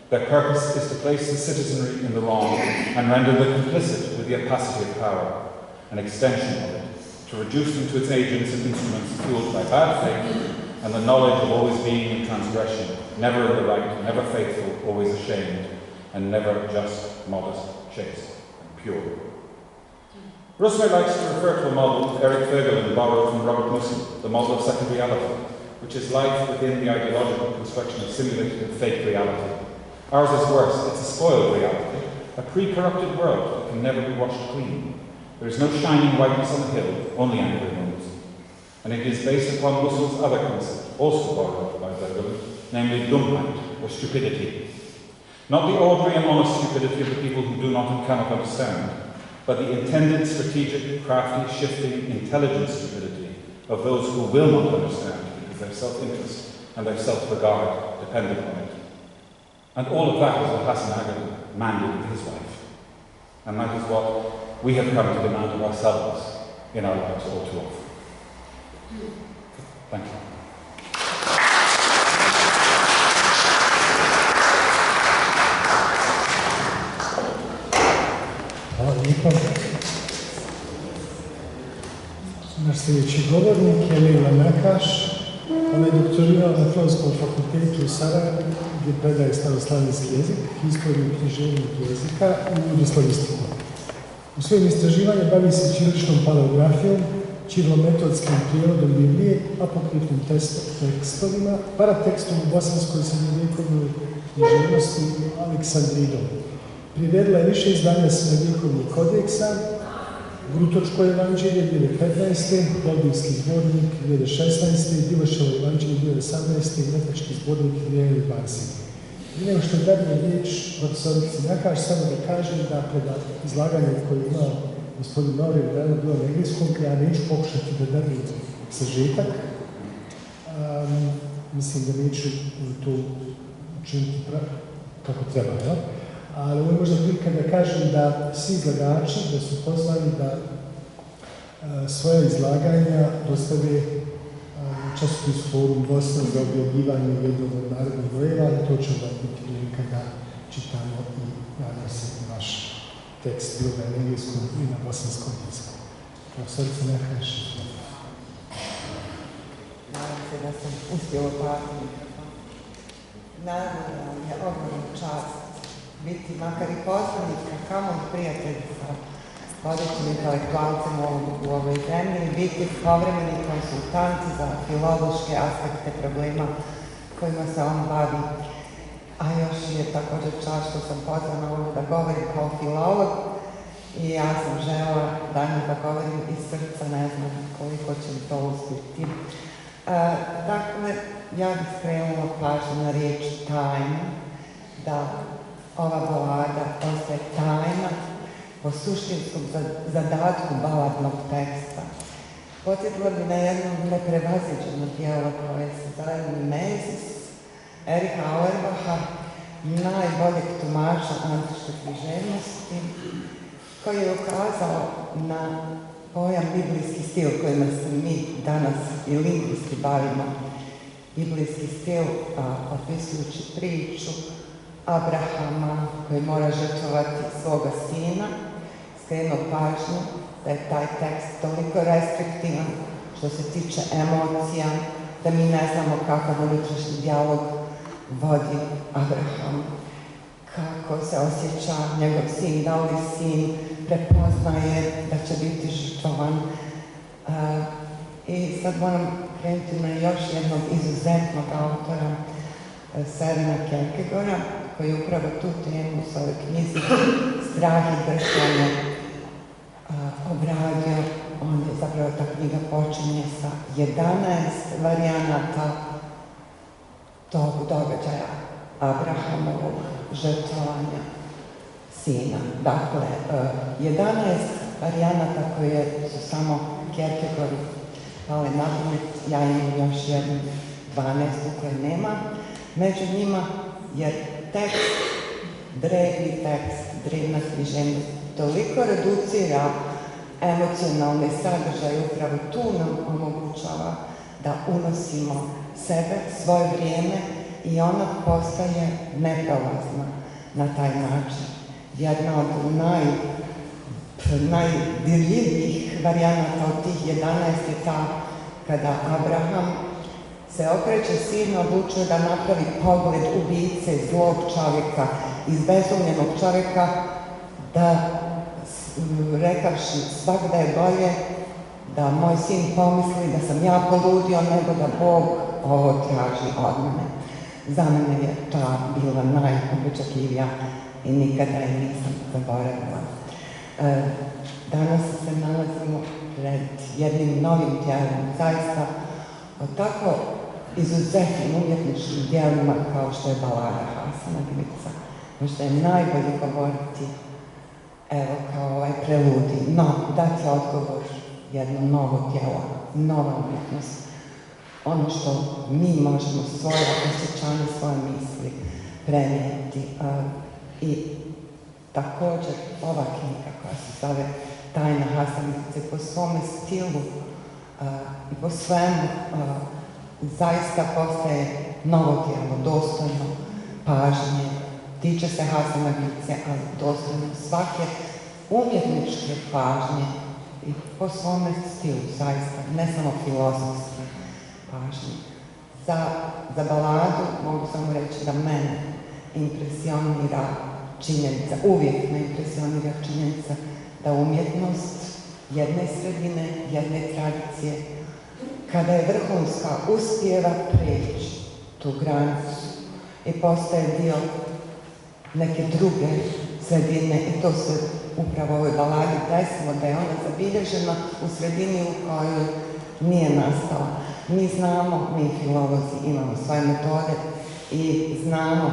Their purpose is to place the citizenry in the wrong and render them complicit with the opacity of power, an extension of it, to reduce them to its agents and instruments fueled by bad faith and the knowledge of always being in transgression, never in the right, never faithful, always ashamed, and never just, modest, chaste, and pure. Rusmer likes to refer to a model Eric Voegelin borrowed from Robert Musil, the model of second reality, which is life within the ideological construction of simulated and fake reality. Ours is worse, it's a spoiled reality, a pre-corrupted world that can never be washed clean. There is no shining whiteness on the hill, only angry ones. And it is based upon Russell's other concept, also borrowed by Bergman, namely dumbheit, or stupidity. Not the ordinary and honest stupidity of the people who do not and cannot understand, but the intended, strategic, crafty, shifting, intelligent stupidity of those who will not understand because their self-interest and their self-regard depend upon it. And all of that is what Hassan Aga demanded of his wife. And that is what we have come to demand of ourselves in our lives all too often. Thank you.
Hvala lijepa. Naš sljedeći govornik je Lila Nakaš. Ona je doktorirala na Filozofskom fakultetu u Sarajevu, gdje predaje staroslavenski jezik, historiju i književnog jezika i jugoslavistiko. U svojim istraživanjima bavi se ćiriličnom paleografijom, ćirilometodskim prijevodom Biblije, apokrifnim tekstovima, paratekstom u bosanskoj srednjovjekovnoj književnosti i Aleksandridom. Priredila je više izdanja srednjovjekovnih kodeksa, Grutočko evanđelje 2015. Plovdivski zbornik 2016. Divoševo evanđelje 2018. i Metački zbornik 2020. I nego što dadne riječ profesorici Nakaš, samo da kažem da pred izlaganjem koje ima gospodin Novi Vrano bilo na engleskom, ja neću pokušati da dadem sažetak. Mislim da neću to učiniti kako treba, jel? Ali ovo je možda prilika da kažem da svi izlagači da su pozvani da svoja izlaganja dostave časopis Forum Bosna za objavljivanje jednog od narodnih brojeva, i to će onda biti prilika da čitamo i nadam se naš tekst bilo na engleskom i na bosanskom jeziku. Profesorica Nakaš.
Nadam se da sam uspjela platiti. Naravno da vam je ogromna čast biti makar i poznanica, kamo i prijateljica vodećim intelektualcem u ovoj zemlji i biti povremeni konsultanti za filološke aspekte problema kojima se on bavi. A još je također čast što sam pozvana ovdje da govorim kao filolog i ja sam željela danas da govorim iz srca, ne znam koliko će mi to uspjeti. Dakle, ja bih skrenula pažnju na riječ tajna, da ova balada ostaje tajna po suštinskom zadatku baladnog teksta. Podsjetila bi na jedno neprevaziđeno djelo koje se zove Nemezis Ericha Auerbacha, najboljeg tumača antičke književnosti, koji je ukazao na pojam biblijski stil kojima se mi danas i lingvisti bavimo. Biblijski stil opisujući priču Abrahama koji mora žrtvovati svoga sina, skrenuo pažnju da je taj tekst toliko restriktivan što se tiče emocija, da mi ne znamo kakav unutrašnji dijalog vodi Abraham, kako se osjeća njegov sin, da li sin prepoznaje da će biti žrtvovan. I sad moram krenuti na još jednog izuzetnog autora, Sørena Kierkegaarda, koji je upravo tu temu u svojoj knjizi Strah i drhtanje obradio. On je zapravo, ta knjiga počinje sa 11 varijanata tog događaja Abrahamovog žrtvovanja sina. Dakle, 11 varijanata koje su samo Kierkegaardu pale na pamet, ja imam još jednu 12 koje nema. Među njima je tekst, drevni tekst, drevna književnost, toliko reducira emocionalne sadržaje, upravo tu nam omogućava da unosimo sebe, svoje vrijeme i ona postaje neprolazna na taj način. Jedna od najdirljivijih varijanata od tih 11 je ta kada Abraham se okreće sinu, odlučuje da napravi pogled ubice, zlog čovjeka, izbezumljenog čovjeka, da rekavši svakda je bolje da moj sin pomisli da sam ja poludio nego da Bog ovo traži od mene. Za mene je ta bila najupečatljivija i nikada je nisam zaboravila. Danas se nalazimo pred jednim novim djelom, zaista o tako izuzetnim umjetničkim djelima kao što je balada Hasana Glica. Možda je najbolje govoriti evo kao ovaj preludi, no dati odgovor jedno novo djelo, nova umjetnost. Ono što mi možemo svoje osjećanje, svoje misli prenijeti. I također ova knjiga koja se zove Tajna Hasanice po svome stilu i po svemu zaista postaje novo djelo, dostojno pažnje, tiče se Hasana Glice, ali dostojno svake umjetničke pažnje i po svome stilu, zaista, ne samo filozofske pažnje. Za baladu mogu samo reći da mene impresionira činjenica, uvijek me impresionira činjenica da umjetnost jedne sredine, jedne tradicije, kada je vrhunska, uspijeva preći tu granicu i postaje dio neke druge sredine i to se upravo u ovoj baladi desilo, da je ona zabilježena u sredini u kojoj nije nastala. Mi znamo, mi filolozi imamo svoje metode i znamo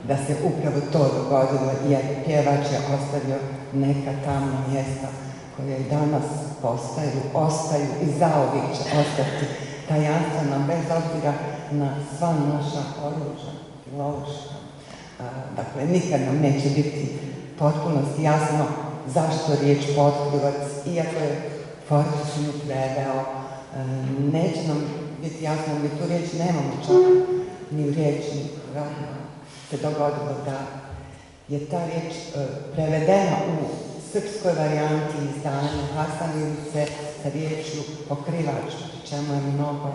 da se upravo to dogodilo jer pjevač je ostavio neka tamna mjesta koje i danas ostaju i zauvijek će ostati tajanstvena bez obzira na sva naša oružja filološka. Dakle, nikad nam neće biti potpunosti jasno zašto riječ potkrivac, iako je Fortis nju preveo, neće nam biti jasno, mi tu riječ nemamo čak ni u riječi se dogodilo da je ta riječ prevedena u srpskoj varijanti izdanja Hasanice sa riječju pokrivač, pri čemu je mnogo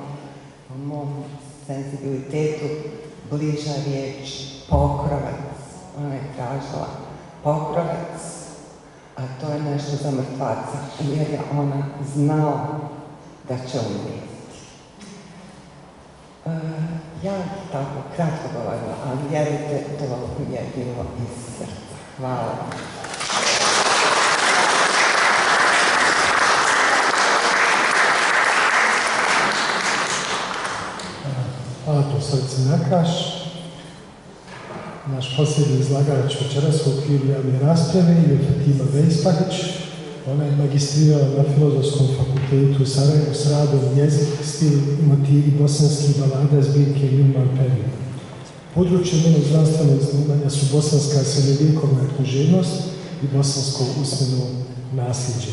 po mom senzibilitetu bliža riječ pokrovac. Ona je tražila pokrovac, a to je nešto za mrtvaca, jer je ona znala da će umrijeti. Ja tako kratko govorila, ali vjerujte, to je bilo iz srca. Hvala vam.
Hvala profesorici Nakaš. Naš posljednji izlagač večeras u okviru javne rasprave je Fatima Vejspahić. Ona je magistrirala na Filozofskom fakultetu u Sarajevu s radom jezik, stil i motivi bosanskih balada zbirke Milman Period. Područje njenog znanstvenog zanimanja su bosanska srednjovjekovna književnost i bosansko usmeno nasljeđe.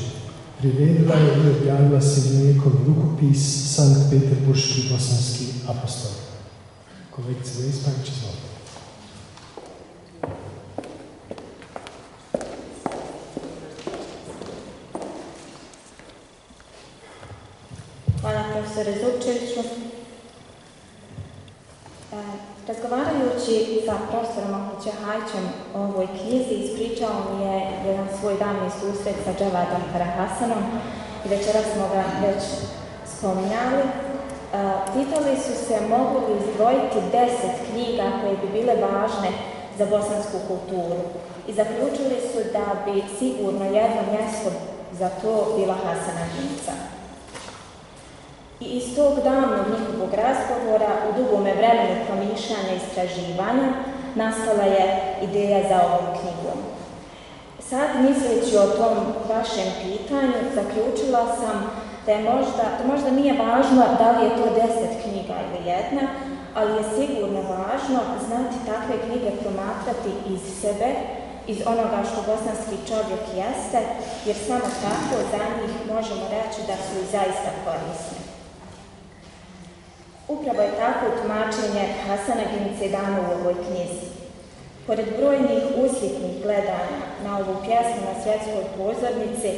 Priredila je i objavila srednjovjekovni rukopis Sankt Peterburški bosanski apostol. Kolegice Vejspahić, izvolite.
Hvala profesore Zupčeviću. Razgovarajući sa profesorom Ahmedčehajićem o ovoj knjizi, ispričao mi je jedan svoj davni susret sa Džavadom Karahasanom i večeras smo ga već spominjali. Pitali su se mogu li izdvojiti 10 knjiga koje bi bile važne za bosansku kulturu i zaključili su da bi sigurno jedno mjesto za to bila Hasana Glica. I iz tog davnog njihovog razgovora, u dugome vremenu promišljanja i istraživanja, nastala je ideja za ovom knjigom. Sad, misleći o tom vašem pitanju, zaključila sam da možda nije važno da li je to 10 knjiga ili jedna, ali je sigurno važno znati takve knjige promatrati iz sebe, iz onoga što bosanski čovjek jeste, jer samo tako za njih možemo reći da su i zaista korisne. Upravo je tako tumačenje Hasana Glice dano u ovoj knjizi. Pored brojnih usjetnih gledanja na ovu pjesmu na svjetskoj pozornici,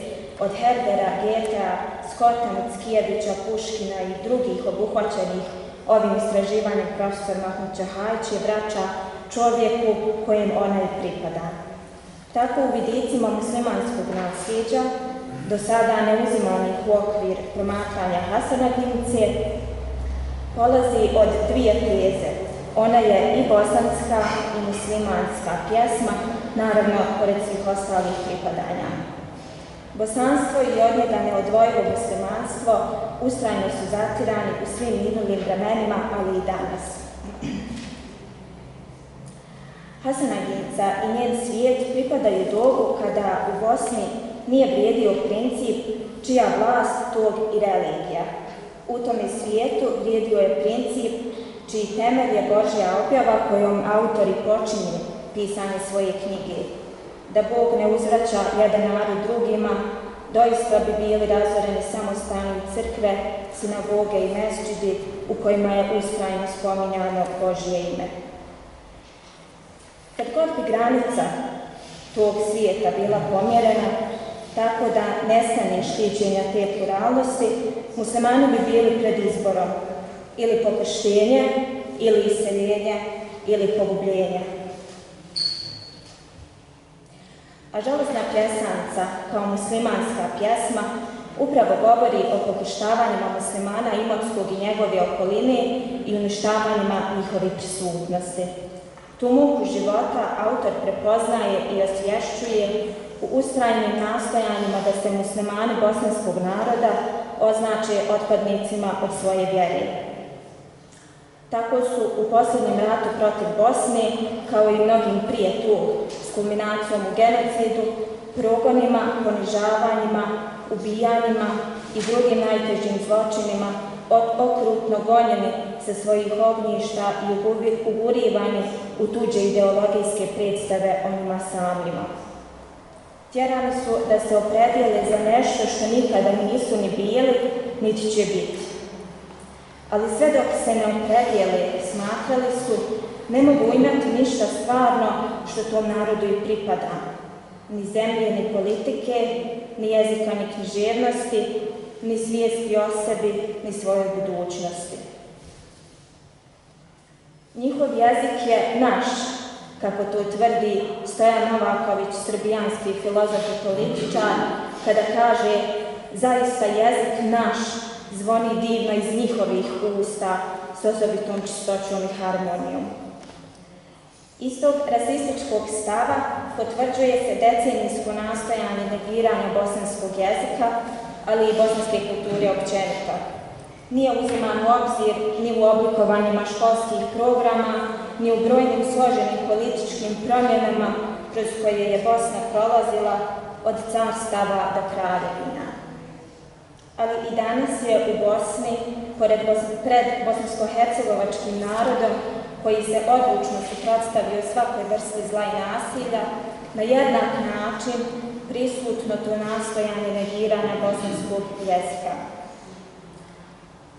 od Herdera, Goethea, Scotta, Mickiewicza, Puškina i drugih obuhvaćenih ovim istraživanjem profesor Ahmedčehajić je vraća čovjeku kojem ona i pripada. Tako u vidicima muslimanskog nasljeđa, do sada neuzimanih u okvir promatranja Hasana Glice, polazi od dvije teze. Ona je i bosanska i muslimanska pjesma naravno pored svih ostalih pripadanja. Bosanstvo i od njega neodvojivo muslimanstvo ustrajno su zatirani u svim minulim vremenima, ali i danas. Hasanaginica i njen svijet pripadaju dobu kada u Bosni nije vrijedio princip čija vlast, tog i religija. U tome svijetu vrijedio je princip čiji temelj je Božja objava kojom autori počinju pisanje svoje knjige. Da Bog ne uzvraća jedan narod drugima, doista bi bili razoreni samostalni crkve, sinagoge i mesdžidi u kojima je ustrajno spominjano Božje ime. Kad god bi granica tog svijeta bila pomjerena, tako da nestane štićenja te pluralnosti, muslimani bi bili pred izborom ili pokrštenje, ili iseljenje, ili pogubljenje. A žalosna pjesanica, kao muslimanska pjesma, upravo govori o pokuštavanjima muslimana Imotskog i njegove okoline i uništavanjima njihove prisutnosti. Tu muku života autor prepoznaje i osvješćuje u ustrajnim nastojanjima da se muslimani bosanskog naroda označe otpadnicima od svoje vjere. Tako su u posljednjem ratu protiv Bosne, kao i mnogim prije tu, s kulminacijom u genocidu, progonima, ponižavanjima, ubijanjima i drugim najtežim zločinima, okrutno gonjeni sa svojih ognjišta i ugurivani u tuđe ideologijske predstave o njima samima. Tjerani su da se opredijele za nešto što nikada nisu ni bili, niti će biti. Ali sve dok se ne opredijele, smatrali su, ne mogu imati ništa stvarno što tom narodu i pripada. Ni zemlje, ni politike, ni jezika, ni književnosti, ni svijesti o sebi, ni svojoj budućnosti. Njihov jezik je naš, kako to tvrdi Stojan Novaković, srbijanski filozof i političar, kada kaže zaista jezik naš zvoni divno iz njihovih usta s osobitom čistoćom i harmonijom. Istog rasističkog stava potvrđuje se decenijsko nastojanje negiranja bosanskog jezika, ali i bosanske kulture općenito. Nije uziman u obzir ni u oblikovanjima školskih programa, ni u brojnim složenim političkim promjenama kroz koje je Bosna prolazila od carstava do kraljevina. Ali i danas je u Bosni, pred bosansko-hercegovačkim narodom, koji se odlučno suprotstavio svakoj vrsti zla i nasilja, na jednak način prisutno to nastojanje negiranja bosanskog jezika.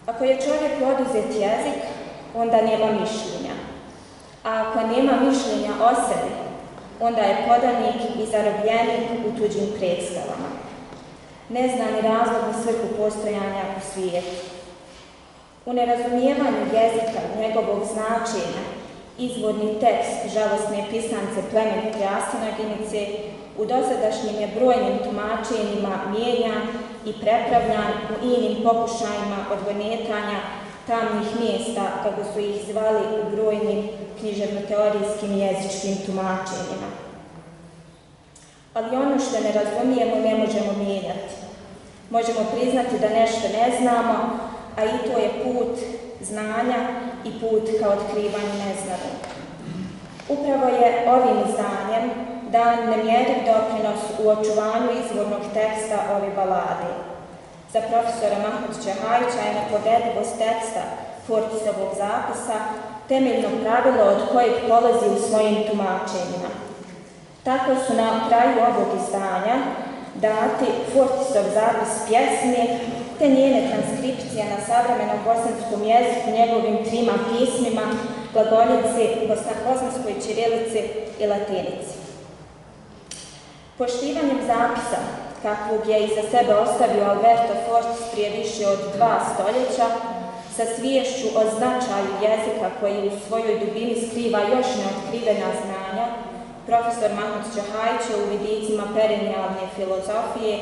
Ako je čovjek oduzet jezik, onda nema mišljenja. A ako nema mišljenja o sebi, onda je podanik i zarobljenik u tuđim predstavama. Ne zna ni razlog ni svrhu postojanja u svijetu. U nerazumijevanju jezika, njegovog značenja, izvorni tekst žalosne pisance plemenite Asinaginice u dosadašnjim je brojnim tumačenjima mijenjan i prepravljan u inim pokušajima odgonetanja tamnih mjesta, kako su ih zvali u brojnim književno-teorijskim jezičkim tumačenjima. Ali ono što ne razumijemo ne možemo mijenjati. Možemo priznati da nešto ne znamo, a i to je put znanja i put ka otkrivanju neznanog. Upravo je ovim izdanjem dan nemjerljiv doprinos u očuvanju izvornog teksta ove balade. Za profesora Mahmuda Čehajića je nepovredivost teksta Fortisovog zapisa temeljno pravilo od kojeg polazi u svojim tumačenjima. Tako su na kraju ovog izdanja dati Fortisov zapis pjesme te njene transkripcije na savremenom bosanskom jeziku njegovim trima pismima, glagoljici, bosanskoj ćirilici i latinici. Poštivanjem zapisa, kakvog je iza sebe ostavio Alberto Fortis prije više od 2 stoljeća, sa sviješću o značaju jezika koji u svojoj dubini skriva još neotkrivena znanja, profesor Mahmud Čehajić je u vidicima perennijalne filozofije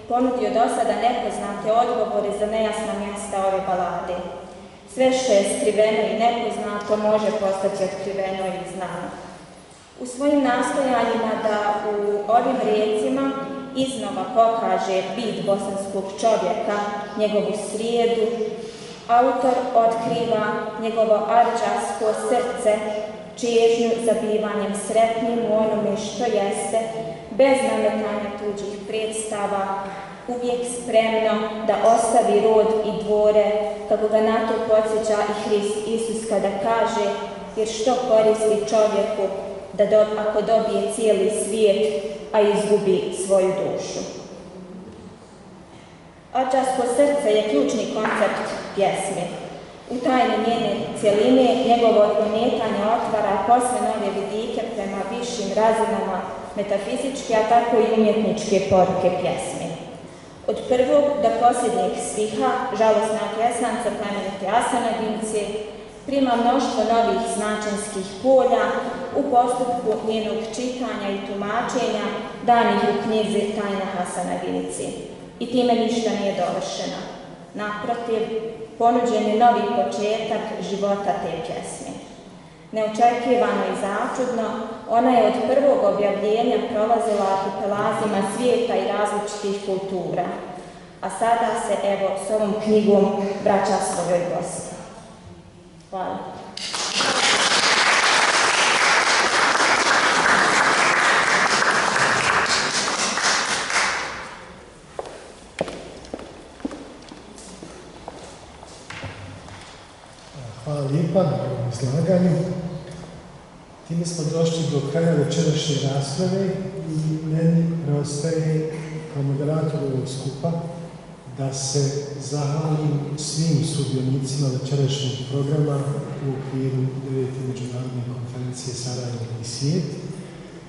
ponudio do sada nepoznate odgovore za nejasna mjesta ove balade. Sve što je skriveno i nepoznato može postati otkriveno i znano. U svojim nastojanjima da u ovim rijecima iznova pokaže bit bosanskog čovjeka, njegovu srijedu, autor otkriva njegovo arđasko srce, čežnju za bivanjem sretnim u onome što jeste, bez nametanja tuđih predstava, uvijek spremno da ostavi rod i dvore, kako ga na to podsjeća i Hrist Isus kada kaže, jer što koristi čovjeku ako dobije cijeli svijet, a izgubi svoju dušu. Arđasko srce je ključni koncept pjesme. U tajni njene cjeline njegovo odgonetanje otvara posve nove vidike prema višim razinama metafizičke, a tako i umjetničke poruke pjesme. Od prvog do posljednjeg stiha, žalosna pjesanca plemenite Asanaginice prima mnoštvo novih značenskih polja u postupku njenog čitanja i tumačenja danih u knjizi Tajna Hasanaginice. I time ništa nije dovršeno. Naprotiv, ponuđen je novi početak života te pjesme. Neočekivano i začudno, ona je od prvog objavljenja prolazila arhipelazima svijeta i različitih kultura, a sada se evo s ovom knjigom vraća svojoj gosti. Hvala.
Hvala lijepa na ovom izlaganju. Time smo došli do kraja večerašnje rasprave i meni preostaje kao moderatoru ovog skupa da se zahvalim svim sudionicima večerašnjeg programa u okviru 9. međunarodne konferencije Sarajevo i svijet.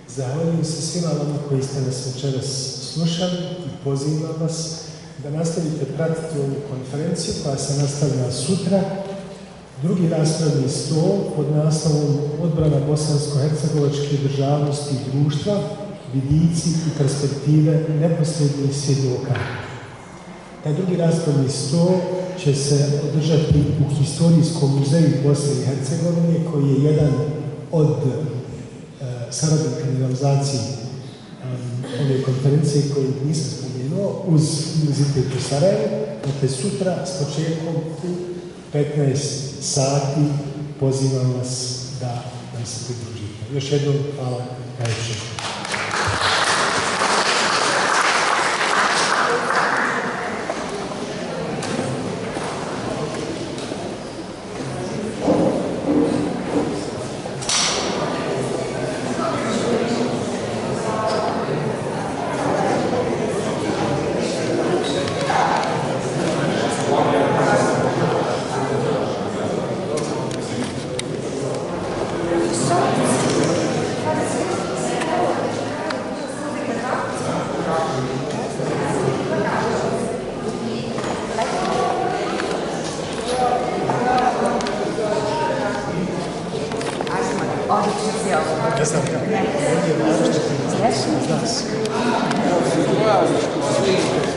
Zahvaljujem se svima vama koji ste nas večeras slušali i pozivam vas da nastavite pratiti ovu konferenciju koja se nastavlja sutra. Drugi raspravni stol pod naslovom Odbrana bosansko-hercegovačke državnosti i društva, vidici i perspektive neposrednih svjedoka. Taj drugi raspravni stol će se održati u Historijskom muzeju Bosne i Hercegovine, koji je jedan od saradnika na realizaciji ove konferencije koju nisam spomenuo uz Univerzitet u Sarajevu. Dakle, sutra s početkom u 15 sati pozivam vas da nam se pridružite. Još jednom hvala najviše.
Yes.